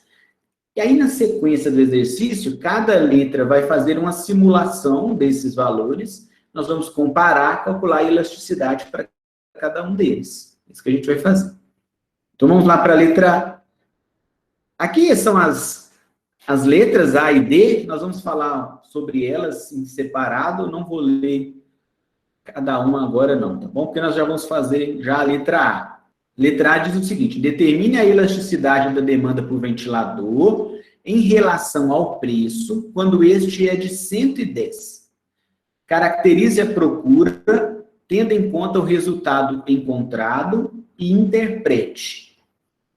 E aí, na sequência do exercício, cada letra vai fazer uma simulação desses valores. Nós vamos comparar, calcular a elasticidade para cada um deles. Isso que a gente vai fazer. Então, vamos lá para a letra A. Aqui são as letras A e D, nós vamos falar sobre elas em separado, não vou ler cada uma agora não, tá bom? Porque nós já vamos fazer já a letra A. Letra A diz o seguinte: determine a elasticidade da demanda por ventilador em relação ao preço, quando este é de 110. Caracterize a procura, tendo em conta o resultado encontrado e interprete.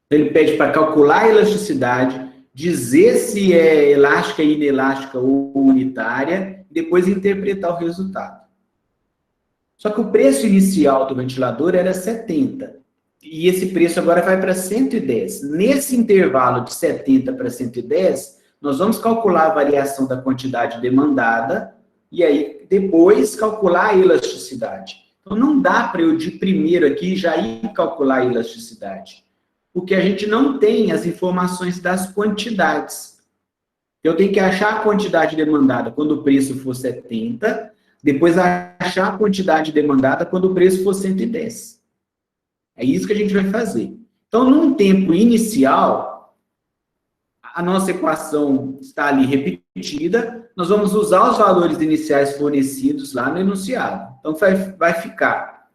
Ele pede para calcular a elasticidade, dizer se é elástica, inelástica ou unitária, e depois interpretar o resultado. Só que o preço inicial do ventilador era 70. E esse preço agora vai para 110. Nesse intervalo de 70 para 110, nós vamos calcular a variação da quantidade demandada e aí depois calcular a elasticidade. Então não dá para eu de primeiro aqui já ir calcular a elasticidade, porque a gente não tem as informações das quantidades. Eu tenho que achar a quantidade demandada quando o preço for 70, depois achar a quantidade demandada quando o preço for 110. É isso que a gente vai fazer. Então, num tempo inicial, a nossa equação está ali repetida, nós vamos usar os valores iniciais fornecidos lá no enunciado. Então, vai ficar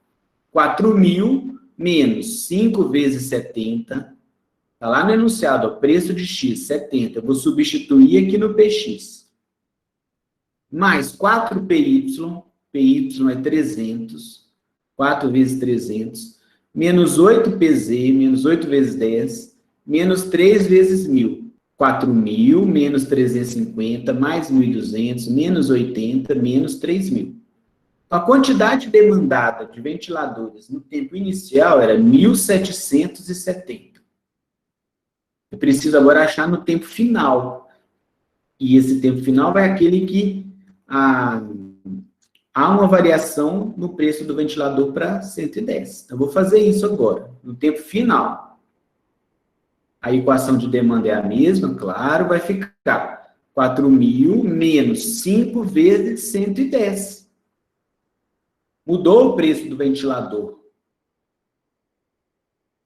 4.000 menos 5 vezes 70, está lá no enunciado, ó, preço de X, 70. Eu vou substituir aqui no PX. Mais 4PY, PY é 300, 4 vezes 300, menos 8PZ, menos 8 vezes 10, menos 3 vezes 1.000. 4.000, menos 350, mais 1.200, menos 80, menos 3.000. A quantidade demandada de ventiladores no tempo inicial era 1.770. Eu preciso agora achar no tempo final. E esse tempo final vai aquele que há uma variação no preço do ventilador para 110. Então, eu vou fazer isso agora, no tempo final. A equação de demanda é a mesma, claro, vai ficar 4.000 menos 5 vezes 110. Mudou o preço do ventilador.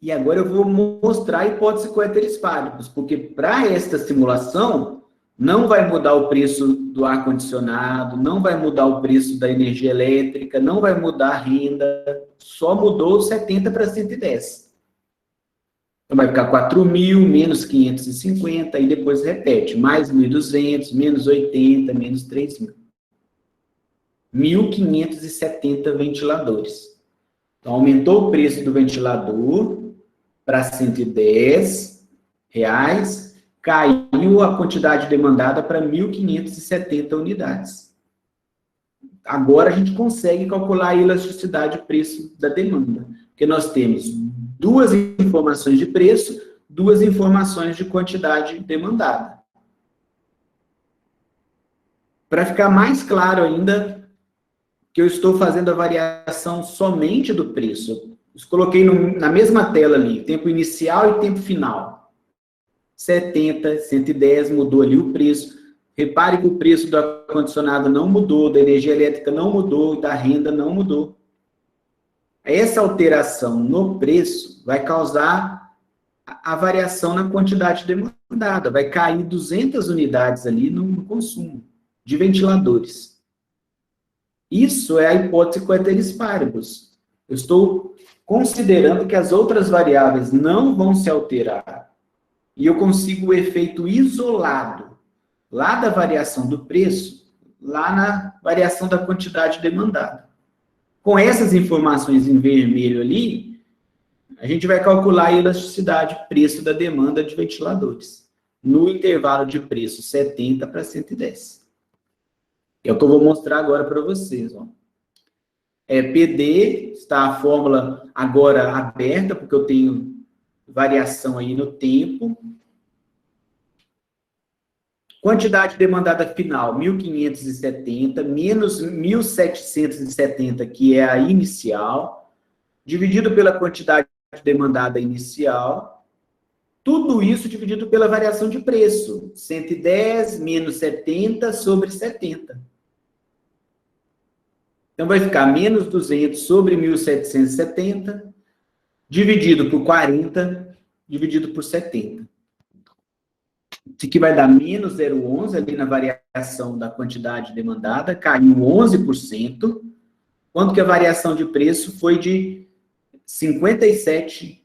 E agora eu vou mostrar a hipótese coeteris paribus, porque para esta simulação não vai mudar o preço do ar-condicionado, não vai mudar o preço da energia elétrica, não vai mudar a renda, só mudou 70 para 110. Então vai ficar 4.000 menos 550, e depois repete, mais 1.200, menos 80, menos 3.000. 1.570 ventiladores. Então, aumentou o preço do ventilador para 110 reais, caiu a quantidade demandada para 1.570 unidades. Agora, a gente consegue calcular a elasticidade do preço da demanda, porque nós temos duas informações de preço, duas informações de quantidade demandada. Para ficar mais claro ainda, que eu estou fazendo a variação somente do preço. Eu coloquei na mesma tela ali, tempo inicial e tempo final. 70, 110, mudou ali o preço. Repare que o preço do ar-condicionado não mudou, da energia elétrica não mudou, da renda não mudou. Essa alteração no preço vai causar a variação na quantidade demandada. Vai cair 200 unidades ali no consumo de ventiladores. Isso é a hipótese coeteris paribus. Eu estou considerando que as outras variáveis não vão se alterar. E eu consigo o efeito isolado, lá da variação do preço, lá na variação da quantidade demandada. Com essas informações em vermelho ali, a gente vai calcular a elasticidade, preço da demanda de ventiladores, no intervalo de preço 70 para 110. É o que eu vou mostrar agora para vocês. Ó. PD, está a fórmula agora aberta, porque eu tenho variação aí no tempo. Quantidade demandada final, 1.570, menos 1.770, que é a inicial, dividido pela quantidade demandada inicial. Tudo isso dividido pela variação de preço, 110 menos 70 sobre 70. Então, vai ficar menos 200 sobre 1.770, dividido por 40, dividido por 70. Isso aqui vai dar menos 0,11 ali na variação da quantidade demandada, caiu 11%, quanto que a variação de preço foi de 57%.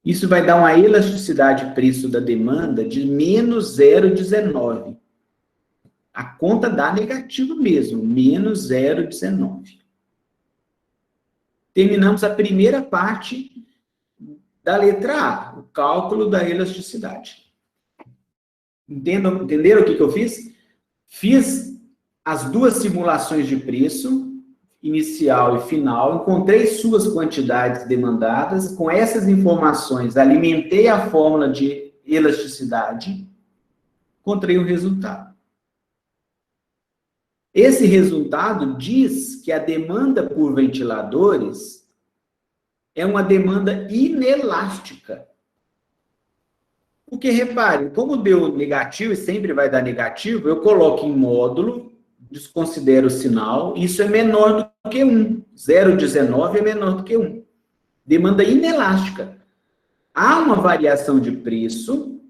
Isso vai dar uma elasticidade de preço da demanda de menos 0,19. A conta dá negativo mesmo, menos 0,19. Terminamos a primeira parte da letra A, o cálculo da elasticidade. Entenderam o que eu fiz? Fiz as duas simulações de preço, inicial e final, encontrei suas quantidades demandadas, com essas informações alimentei a fórmula de elasticidade, encontrei o resultado. Esse resultado diz que a demanda por ventiladores é uma demanda inelástica. Porque, repare, como deu negativo, e sempre vai dar negativo, eu coloco em módulo, desconsidero o sinal, isso é menor do que 1. 0,19 é menor do que 1. Demanda inelástica. Há uma variação de preço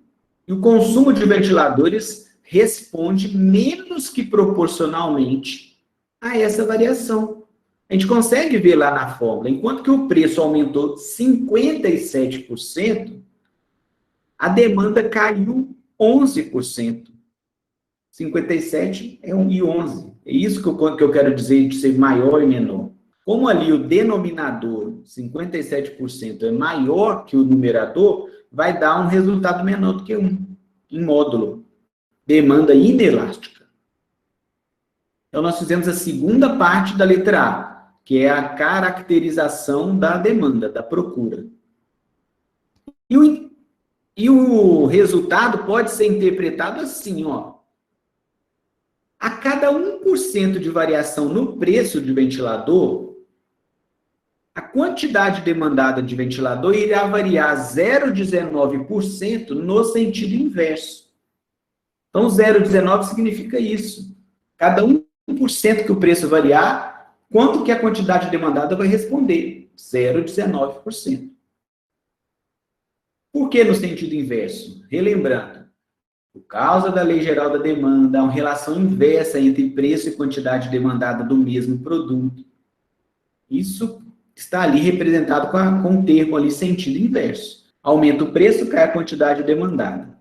e o consumo de ventiladores responde menos que proporcionalmente a essa variação. A gente consegue ver lá na fórmula, enquanto que o preço aumentou 57%, a demanda caiu 11%. 57 e 11. É isso que eu quero dizer de ser maior e menor. Como ali o denominador, 57%, é maior que o numerador, vai dar um resultado menor do que 1, em módulo. Demanda inelástica. Então, nós fizemos a segunda parte da letra A, que é a caracterização da demanda, da procura. E o resultado pode ser interpretado assim, ó. A cada 1% de variação no preço de ventilador, a quantidade demandada de ventilador irá variar 0,19% no sentido inverso. Então, 0,19 significa isso. Cada 1% que o preço variar, quanto que a quantidade demandada vai responder? 0,19%. Por que no sentido inverso? Relembrando, por causa da Lei Geral da Demanda, há uma relação inversa entre preço e quantidade demandada do mesmo produto. Isso está ali representado com o termo ali sentido inverso. Aumenta o preço, cai a quantidade demandada.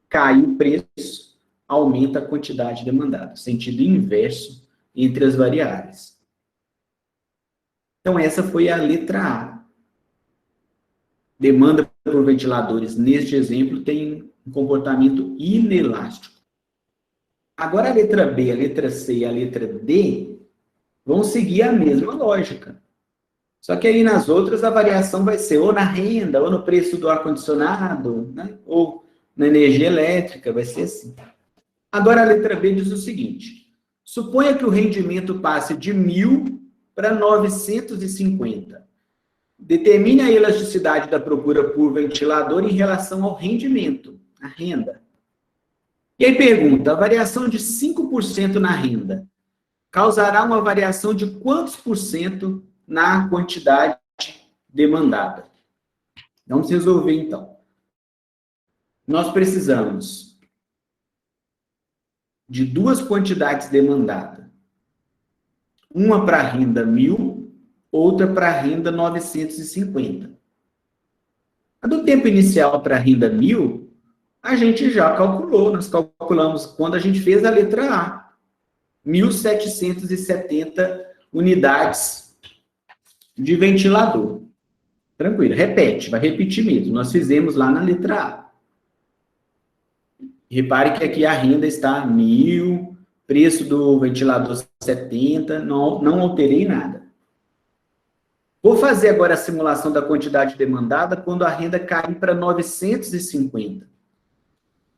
Cai o preço, aumenta a quantidade demandada. Sentido inverso entre as variáveis. Então, essa foi a letra A. Demanda por ventiladores, neste exemplo, tem um comportamento inelástico. Agora, a letra B, a letra C e a letra D vão seguir a mesma lógica. Só que aí nas outras a variação vai ser ou na renda, ou no preço do ar-condicionado, né? Ou na energia elétrica, vai ser assim. Agora, a letra B diz o seguinte: suponha que o rendimento passe de 1.000 para 950. Determine a elasticidade da procura por ventilador em relação ao rendimento, a renda. E aí pergunta, a variação de 5% na renda causará uma variação de quantos por cento na quantidade demandada? Vamos resolver, então. Nós precisamos de duas quantidades demandadas. Uma para a renda 1.000, outra para a renda 950. A do tempo inicial para a renda 1.000, a gente já calculou. Nós calculamos quando a gente fez a letra A. 1.770 unidades de ventilador. Tranquilo, repete, vai repetir mesmo. Nós fizemos lá na letra A. Repare que aqui a renda está 1.000, preço do ventilador 70, não alterei nada. Vou fazer agora a simulação da quantidade demandada quando a renda cair para 950.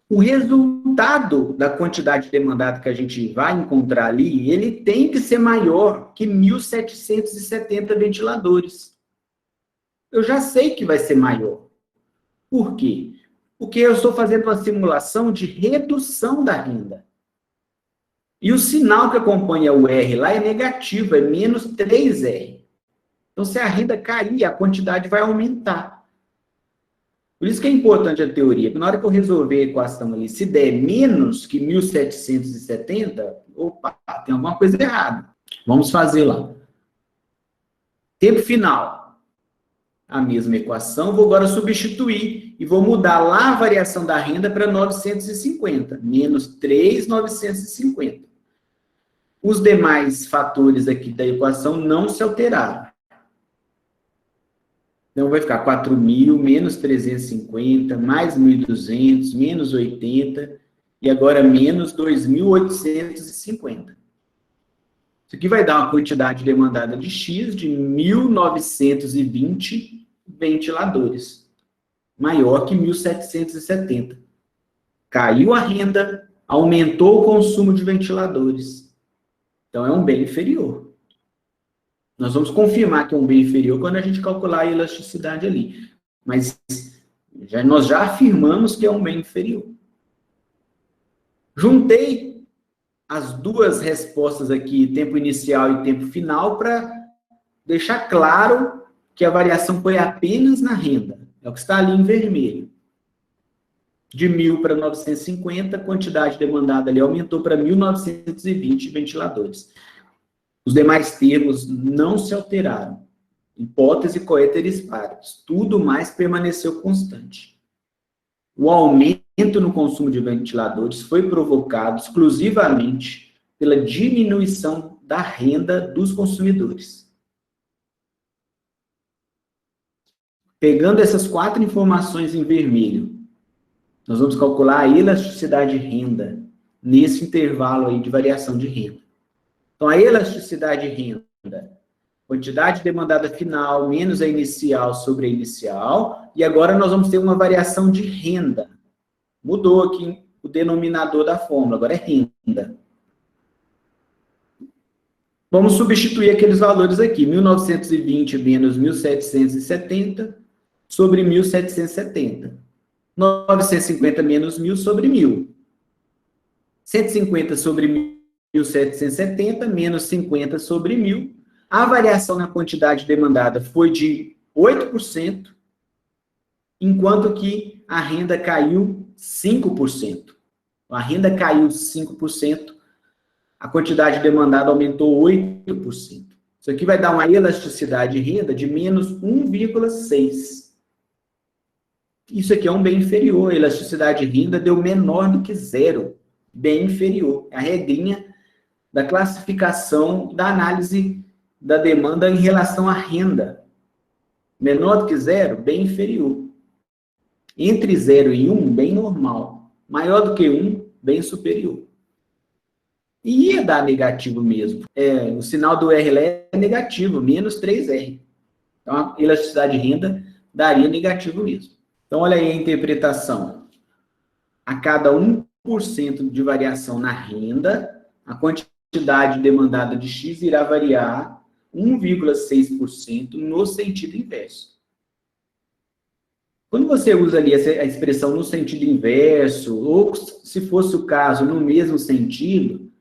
O resultado da quantidade demandada que a gente vai encontrar ali, ele tem que ser maior que 1.770 ventiladores. Eu já sei que vai ser maior. Por quê? Porque eu estou fazendo uma simulação de redução da renda. E o sinal que acompanha o R lá é negativo, é menos 3R. Então, se a renda cair, a quantidade vai aumentar. Por isso que é importante a teoria, porque na hora que eu resolver a equação ali, se der menos que 1770, opa, tem alguma coisa errada. Vamos fazer lá. Tempo final. A mesma equação, vou agora substituir e vou mudar lá a variação da renda para 950, menos 3,950. Os demais fatores aqui da equação não se alteraram. Então, vai ficar 4.000, menos 350, mais 1.200, menos 80, e agora menos 2.850. Isso aqui vai dar uma quantidade demandada de X de 1.920 ventiladores, maior que 1.770. Caiu a renda, aumentou o consumo de ventiladores. Então, é um bem inferior. Nós vamos confirmar que é um bem inferior quando a gente calcular a elasticidade ali. Mas nós já afirmamos que é um bem inferior. Juntei as duas respostas aqui, tempo inicial e tempo final, para deixar claro que a variação foi apenas na renda. É o que está ali em vermelho. De 1.000 para 950, a quantidade demandada ali aumentou para 1.920 ventiladores. Os demais termos não se alteraram. Hipótese, coéteres paribus. Tudo mais permaneceu constante. O aumento no consumo de ventiladores foi provocado exclusivamente pela diminuição da renda dos consumidores. Pegando essas 4 informações em vermelho, nós vamos calcular a elasticidade de renda nesse intervalo aí de variação de renda. Então, a elasticidade de renda, quantidade demandada final menos a inicial sobre a inicial, e agora nós vamos ter uma variação de renda. Mudou aqui o denominador da fórmula, agora é renda. Vamos substituir aqueles valores aqui, 1.920 menos 1.770 sobre 1.770. 950 menos 1.000 sobre 1.000. 150 sobre 1.770 menos 50 sobre 1.000. A variação na quantidade demandada foi de 8%, enquanto que a renda caiu 5%. A renda caiu 5%, a quantidade demandada aumentou 8%. Isso aqui vai dar uma elasticidade de renda de menos 1,6%. Isso aqui é um bem inferior. A elasticidade de renda deu menor do que zero. Bem inferior. É a regrinha da classificação da análise da demanda em relação à renda. Menor do que zero, bem inferior. Entre 0 e 1, bem normal. Maior do que 1, bem superior. E ia dar negativo mesmo. O sinal do R é negativo, menos 3R. Então, a elasticidade de renda daria negativo mesmo. Então, olha aí a interpretação. A cada 1% de variação na renda, a quantidade demandada de X irá variar 1,6% no sentido inverso. Quando você usa ali a expressão no sentido inverso, ou se fosse o caso no mesmo sentido,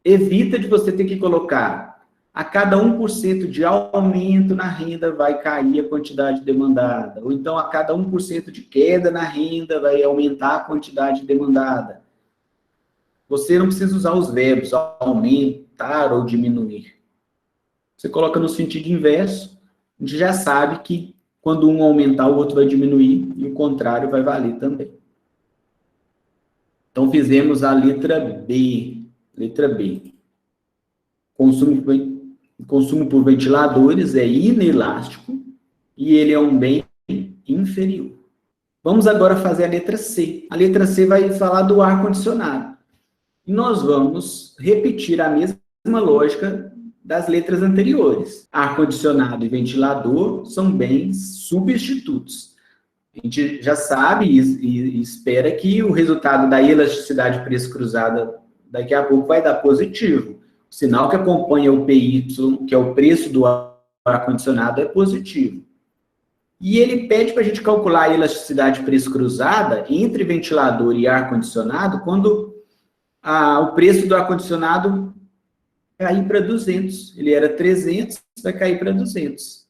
evita de você ter que colocar a cada 1% de aumento na renda vai cair a quantidade demandada. Ou então, a cada 1% de queda na renda vai aumentar a quantidade demandada. Você não precisa usar os verbos aumentar ou diminuir. Você coloca no sentido inverso, a gente já sabe que quando um aumentar, o outro vai diminuir, e o contrário vai valer também. Então, fizemos a letra B. Letra B. Consumo por ventiladores é inelástico e ele é um bem inferior. Vamos agora fazer a letra C. A letra C vai falar do ar-condicionado. E nós vamos repetir a mesma lógica das letras anteriores. Ar-condicionado e ventilador são bens substitutos. A gente já sabe e espera que o resultado da elasticidade preço cruzada daqui a pouco vai dar positivo. O sinal que acompanha o PY, que é o preço do ar-condicionado, é positivo. E ele pede para a gente calcular a elasticidade preço cruzada entre ventilador e ar-condicionado quando o preço do ar-condicionado cair para 200. Ele era 300, vai cair para 200.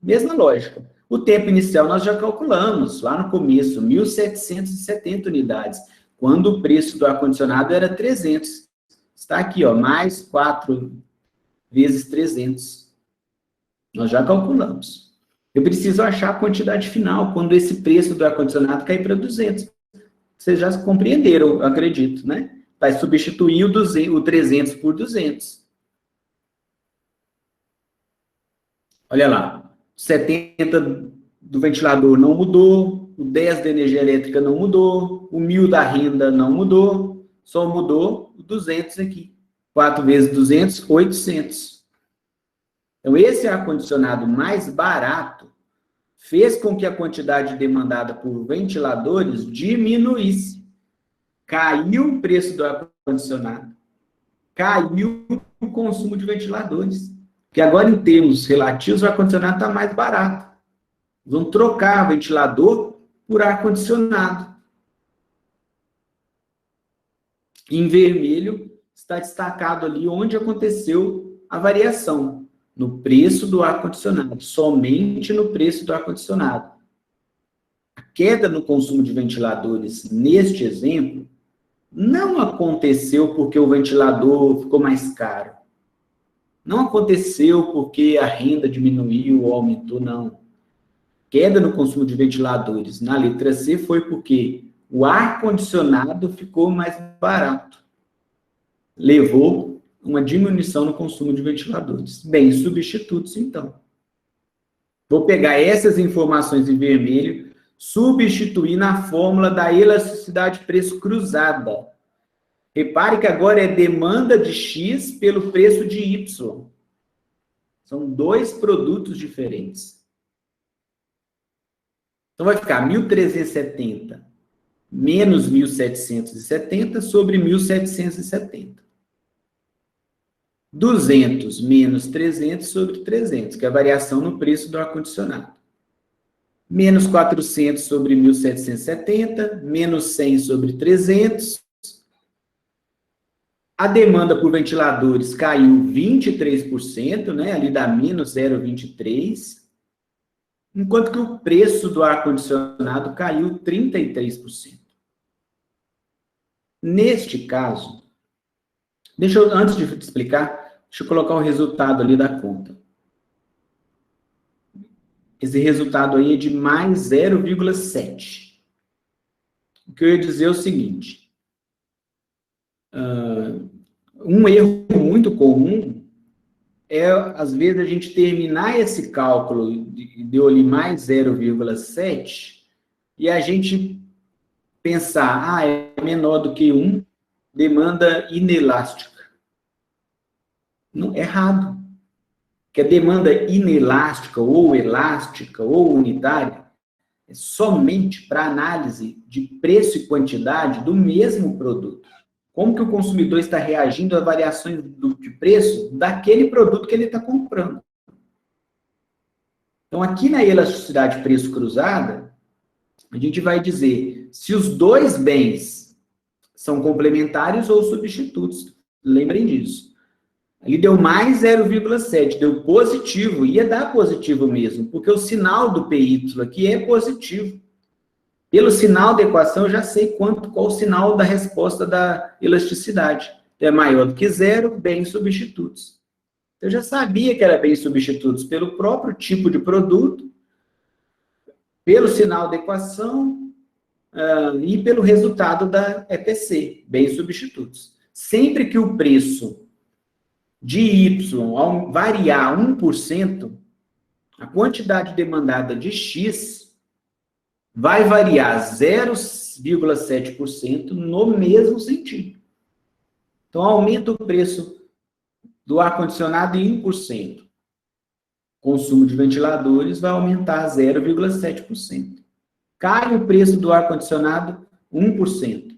Mesma lógica. O tempo inicial nós já calculamos, lá no começo, 1.770 unidades, quando o preço do ar-condicionado era 300. Está aqui, ó, mais 4 vezes 300. Nós já calculamos. Eu preciso achar a quantidade final, quando esse preço do ar-condicionado cair para 200. Vocês já compreenderam, eu acredito, né? Vai substituir o 300 por 200. Olha lá, 70 do ventilador não mudou, o 10 da energia elétrica não mudou, o 1.000 da renda não mudou, só mudou o 200 aqui. 4 vezes 200, 800. Então, esse ar-condicionado mais barato fez com que a quantidade demandada por ventiladores diminuísse. Caiu o preço do ar-condicionado, caiu o consumo de ventiladores. Porque agora, em termos relativos, o ar-condicionado está mais barato. Vamos trocar ventilador por ar-condicionado. Em vermelho, está destacado ali onde aconteceu a variação. No preço do ar-condicionado, somente no preço do ar-condicionado. A queda no consumo de ventiladores, neste exemplo, não aconteceu porque o ventilador ficou mais caro. Não aconteceu porque a renda diminuiu ou aumentou, não. Queda no consumo de ventiladores na letra C foi porque o ar-condicionado ficou mais barato. Levou uma diminuição no consumo de ventiladores. Bem, substitutos, então. Vou pegar essas informações em vermelho, substituir na fórmula da elasticidade preço cruzada. Repare que agora é demanda de X pelo preço de Y. São dois produtos diferentes. Então, vai ficar 1.370 menos 1.770 sobre 1.770. 200 menos 300 sobre 300, que é a variação no preço do ar-condicionado. Menos 400 sobre 1.770, menos 100 sobre 300. A demanda por ventiladores caiu 23%, né? Ali dá menos 0,23%, enquanto que o preço do ar-condicionado caiu 33%. Neste caso, antes de explicar, deixa eu colocar o resultado ali da conta. Esse resultado aí é de mais 0,7. O que eu ia dizer é o seguinte. Um erro muito comum é, às vezes, a gente terminar esse cálculo deu ali mais 0,7 e a gente pensar, é menor do que 1, demanda inelástica. Não, errado. Que a demanda inelástica, ou elástica, ou unitária, é somente para análise de preço e quantidade do mesmo produto. Como que o consumidor está reagindo a variações de preço daquele produto que ele está comprando. Então, aqui na elasticidade preço cruzada, a gente vai dizer se os dois bens são complementares ou substitutos. Lembrem disso. Ali deu mais 0,7, deu positivo, ia dar positivo mesmo, porque o sinal do PY aqui é positivo. Pelo sinal da equação, eu já sei qual o sinal da resposta da elasticidade. É maior do que 0, bens substitutos. Eu já sabia que era bens substitutos pelo próprio tipo de produto, pelo sinal da equação e pelo resultado da EPC, bens substitutos. Sempre que o preço de Y variar 1%, a quantidade demandada de X vai variar 0,7% no mesmo sentido. Então, aumenta o preço do ar-condicionado em 1%. Consumo de ventiladores vai aumentar 0,7%. Cai o preço do ar-condicionado 1%.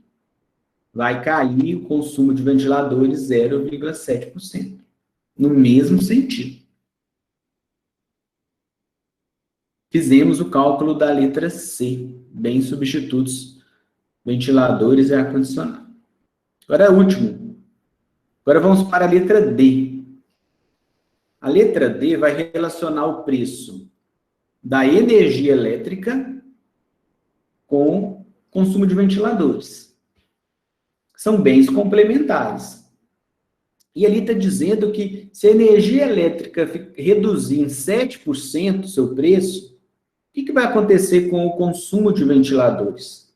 Vai cair o consumo de ventiladores 0,7%. No mesmo sentido. Fizemos o cálculo da letra C, bens substitutos, ventiladores e ar-condicionado. Agora, último. Agora vamos para a letra D. A letra D vai relacionar o preço da energia elétrica com consumo de ventiladores. São bens complementares. E ali está dizendo que se a energia elétrica reduzir em 7% o seu preço, o que vai acontecer com o consumo de ventiladores?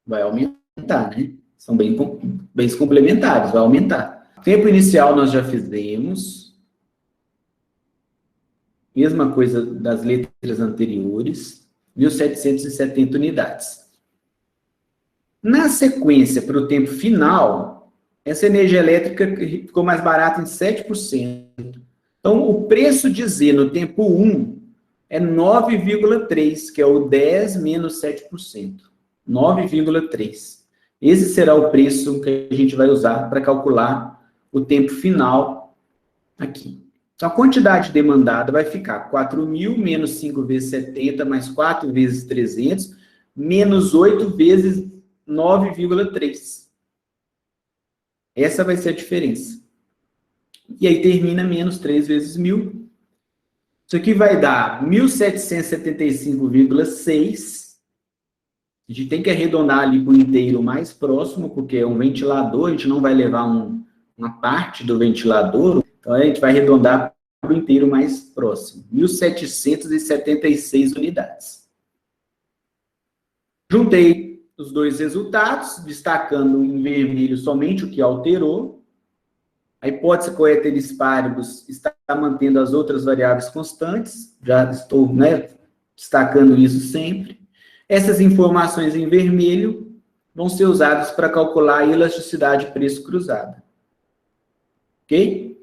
Vai aumentar, né? São bens complementares, vai aumentar. Tempo inicial nós já fizemos. Mesma coisa das letras anteriores. 1.770 unidades. Na sequência, para o tempo final, essa energia elétrica ficou mais barata em 7%. Então, o preço de Z no tempo 1 é 9,3, que é o 10 menos 7%. 9,3. Esse será o preço que a gente vai usar para calcular o tempo final aqui. Então, a quantidade demandada vai ficar 4.000 menos 5 vezes 70, mais 4 vezes 300, menos 8 vezes 9,3. Essa vai ser a diferença. E aí termina menos 3 vezes 1.000. Isso aqui vai dar 1.775,6. A gente tem que arredondar ali para o inteiro mais próximo, porque é um ventilador, a gente não vai levar uma parte do ventilador, então a gente vai arredondar para o inteiro mais próximo. 1.776 unidades. Juntei os dois resultados, destacando em vermelho somente o que alterou. A hipótese coeteris paribus está mantendo as outras variáveis constantes, já estou, destacando isso sempre. Essas informações em vermelho vão ser usadas para calcular a elasticidade preço cruzada. Ok?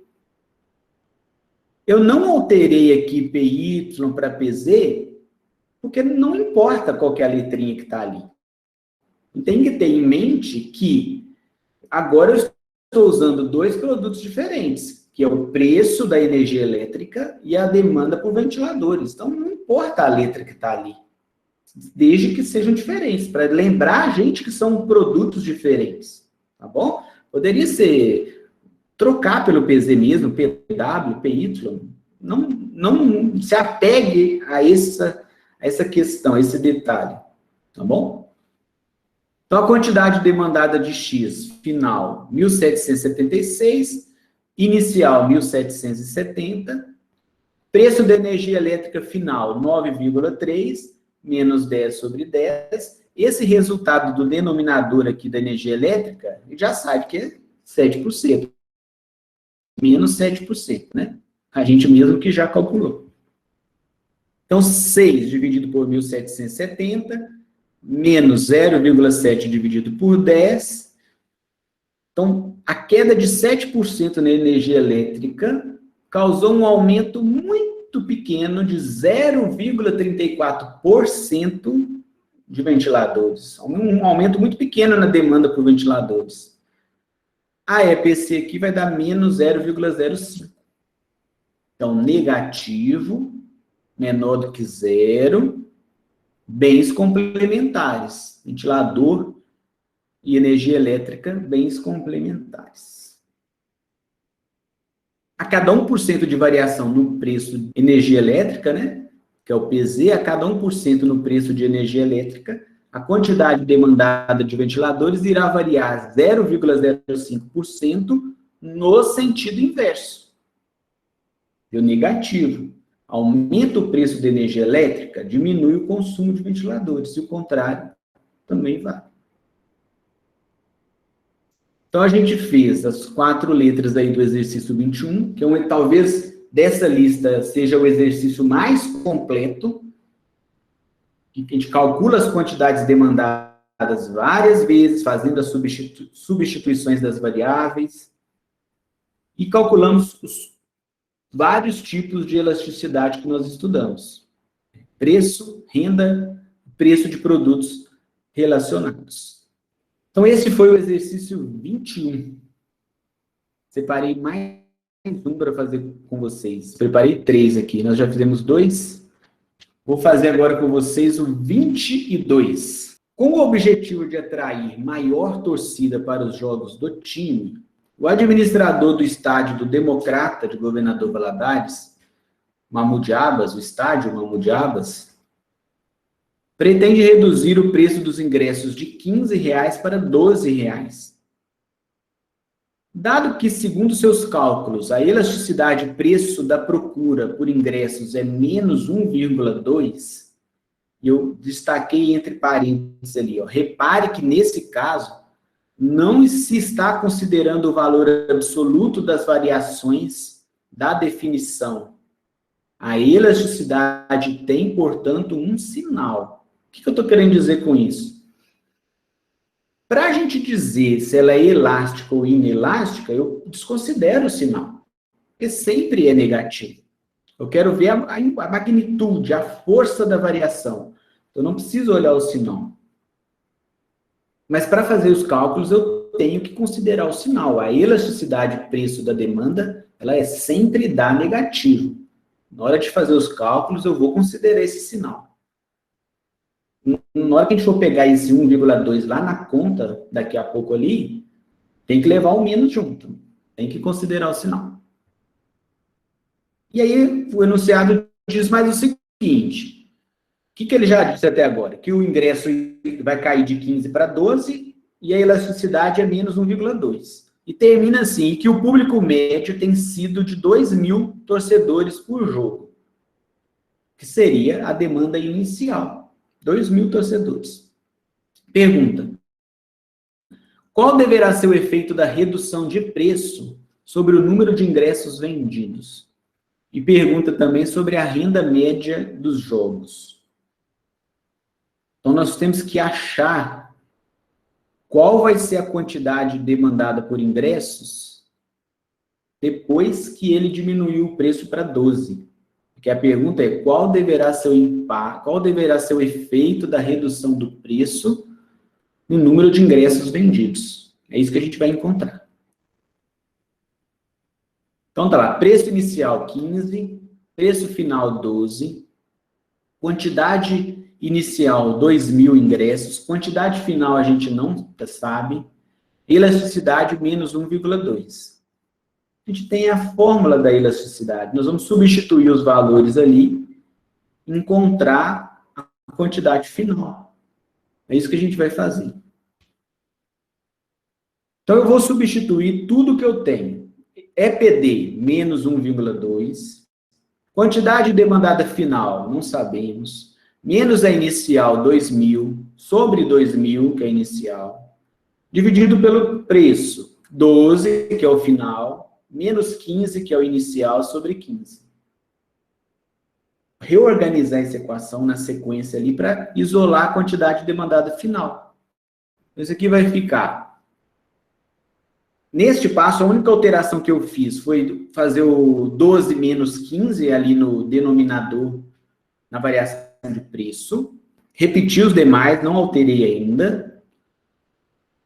Eu não alterei aqui PY para PZ, porque não importa qual que é a letrinha que está ali. Tem que ter em mente que agora eu estou usando dois produtos diferentes, que é o preço da energia elétrica e a demanda por ventiladores. Então, não importa a letra que está ali, desde que sejam diferentes, para lembrar a gente que são produtos diferentes, tá bom? Poderia ser trocar pelo PZ mesmo, PW, PY, não se apegue a essa questão, a esse detalhe, tá bom? Então, a quantidade demandada de X, final, 1.776, inicial, 1.770, preço da energia elétrica final, 9,3, menos 10 sobre 10. Esse resultado do denominador aqui da energia elétrica, a gente já sabe que é 7%. Menos 7%, né? A gente mesmo que já calculou. Então, 6 dividido por 1.770, menos 0,7 dividido por 10. Então, a queda de 7% na energia elétrica causou um aumento muito pequeno de 0,34% de ventiladores. Um aumento muito pequeno na demanda por ventiladores. A EPC aqui vai dar menos 0,05. Então, negativo, menor do que zero, bens complementares. Ventilador e energia elétrica, bens complementares. A cada 1% de variação no preço de energia elétrica, né, que é o PZ, a cada 1% no preço de energia elétrica, a quantidade demandada de ventiladores irá variar 0,05% no sentido inverso. Deu negativo. Aumenta o preço da energia elétrica, diminui o consumo de ventiladores. E o contrário também vai. Então, a gente fez as 4 letras aí do exercício 21, que talvez dessa lista seja o exercício mais completo, que a gente calcula as quantidades demandadas várias vezes, fazendo as substituições das variáveis, e calculamos os vários tipos de elasticidade que nós estudamos. Preço, renda, preço de produtos relacionados. Então, esse foi o exercício 21. Separei mais um para fazer com vocês. Preparei 3 aqui, nós já fizemos 2. Vou fazer agora com vocês o 22. Com o objetivo de atrair maior torcida para os jogos do time, O administrador do estádio do Democrata de Governador Valadares, Mahmoud Abbas, o estádio Mahmoud Abbas, pretende reduzir o preço dos ingressos de R$ 15 para R$ 12. Dado que, segundo seus cálculos, a elasticidade preço da procura por ingressos é menos 1,2, eu destaquei entre parênteses ali, ó, repare que nesse caso não se está considerando o valor absoluto das variações da definição. A elasticidade tem, portanto, um sinal. O que eu estou querendo dizer com isso? Para a gente dizer se ela é elástica ou inelástica, eu desconsidero o sinal, porque sempre é negativo. Eu quero ver a magnitude, a força da variação. Eu não preciso olhar o sinal. Mas para fazer os cálculos, eu tenho que considerar o sinal. A elasticidade preço da demanda, ela é sempre da negativo. Na hora de fazer os cálculos, eu vou considerar esse sinal. Na hora que a gente for pegar esse 1,2 lá na conta, daqui a pouco ali, tem que levar o menos junto. Tem que considerar o sinal. E aí, o enunciado diz mais o seguinte. O que ele já disse até agora? Que o ingresso vai cair de 15 para 12 e a elasticidade é menos 1,2. E termina assim, que o público médio tem sido de 2.000 torcedores por jogo, que seria a demanda inicial. 2.000 torcedores. Pergunta. Qual deverá ser o efeito da redução de preço sobre o número de ingressos vendidos? E pergunta também sobre a renda média dos jogos. Então, nós temos que achar qual vai ser a quantidade demandada por ingressos depois que ele diminuiu o preço para 12. Porque a pergunta é qual deverá ser o impacto, qual deverá ser o efeito da redução do preço no número de ingressos vendidos. É isso que a gente vai encontrar. Então tá lá, preço inicial 15, preço final 12, quantidade inicial 2.000 ingressos, quantidade final a gente não sabe, elasticidade menos 1,2. A gente tem a fórmula da elasticidade. Nós vamos substituir os valores ali, encontrar a quantidade final. É isso que a gente vai fazer. Então, eu vou substituir tudo que eu tenho. EPD, menos 1,2. Quantidade demandada final, não sabemos. Menos a inicial, 2.000. Sobre 2.000, que é a inicial. Dividido pelo preço, 12, que é o final. Menos 15, que é o inicial, sobre 15. Reorganizar essa equação na sequência ali para isolar a quantidade demandada final. Isso aqui vai ficar. Neste passo, a única alteração que eu fiz foi fazer o 12 menos 15 ali no denominador, na variação de preço. Repeti os demais, não alterei ainda.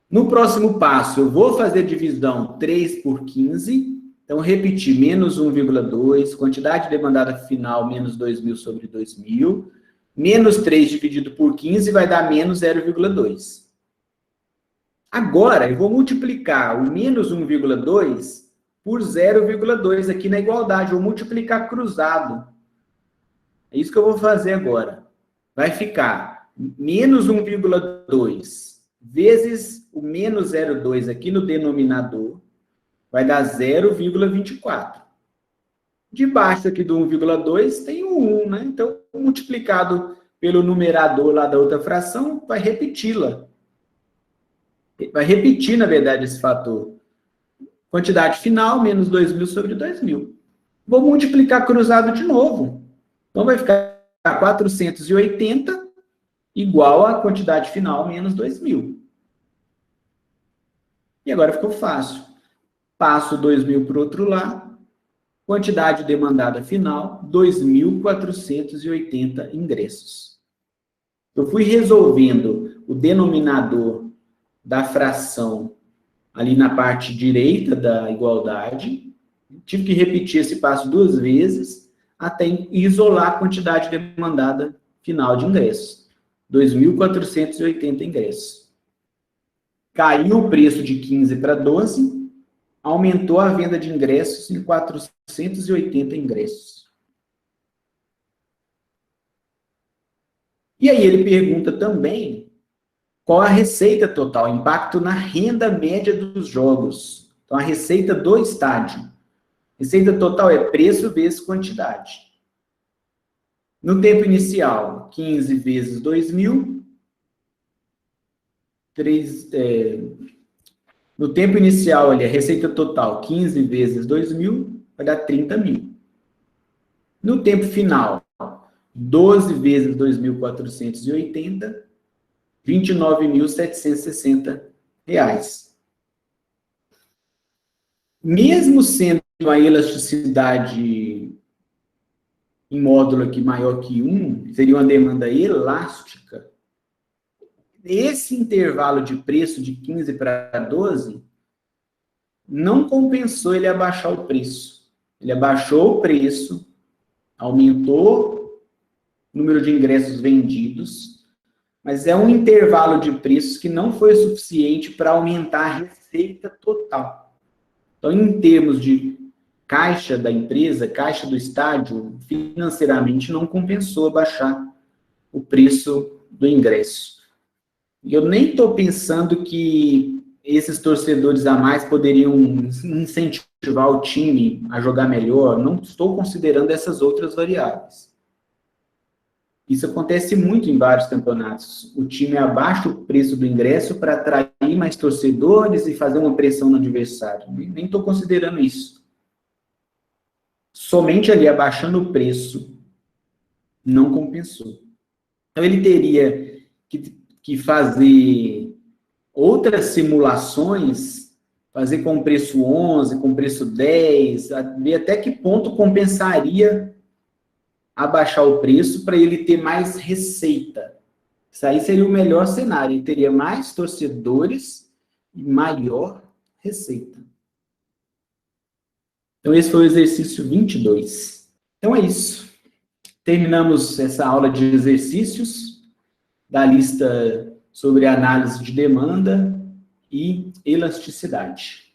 No próximo passo, eu vou fazer divisão 3 por 15. Então, repetir, menos 1,2, quantidade demandada final, menos 2.000 sobre 2.000, menos 3 dividido por 15 vai dar menos 0,2. Agora, eu vou multiplicar o menos 1,2 por 0,2 aqui na igualdade, vou multiplicar cruzado. É isso que eu vou fazer agora. Vai ficar menos 1,2 vezes o menos 0,2 aqui no denominador, vai dar 0,24. Debaixo aqui do 1,2 tem o 1, né? Então, multiplicado pelo numerador lá da outra fração, vai repeti-la. Vai repetir, na verdade, esse fator. Quantidade final, menos 2.000 sobre 2.000. Vou multiplicar cruzado de novo. Então, vai ficar 480 igual a quantidade final, menos 2.000. E agora ficou fácil. Passo 2.000 para o outro lado. Quantidade demandada final, 2.480 ingressos. Eu fui resolvendo o denominador da fração ali na parte direita da igualdade. Tive que repetir esse passo 2 vezes até isolar a quantidade demandada final de ingressos. 2.480 ingressos. Caiu o preço de 15 para 12, aumentou a venda de ingressos em 480 ingressos. E aí ele pergunta também qual a receita total, impacto na renda média dos jogos. Então, a receita do estádio. Receita total é preço vezes quantidade. No tempo inicial, 15 vezes 2.000. No tempo inicial, ali, a receita total, 15 vezes 2.000, vai dar 30.000. No tempo final, 12 vezes 2.480, R$ 29.760. Mesmo sendo uma elasticidade em módulo aqui maior que 1, seria uma demanda elástica, esse intervalo de preço de 15 para 12 não compensou ele abaixar o preço. Ele abaixou o preço, aumentou o número de ingressos vendidos, mas é um intervalo de preços que não foi suficiente para aumentar a receita total. Então, em termos de caixa da empresa, caixa do estádio, financeiramente não compensou abaixar o preço do ingresso. E eu nem estou pensando que esses torcedores a mais poderiam incentivar o time a jogar melhor, não estou considerando essas outras variáveis. Isso acontece muito em vários campeonatos. O time abaixa o preço do ingresso para atrair mais torcedores e fazer uma pressão no adversário. Nem estou considerando isso. Somente ali abaixando o preço não compensou. Então ele teria que fazer outras simulações, fazer com preço 11, com preço 10, ver até que ponto compensaria abaixar o preço para ele ter mais receita. Isso aí seria o melhor cenário. Ele teria mais torcedores e maior receita. Então, esse foi o exercício 22. Então, é isso. Terminamos essa aula de exercícios da lista sobre análise de demanda e elasticidade.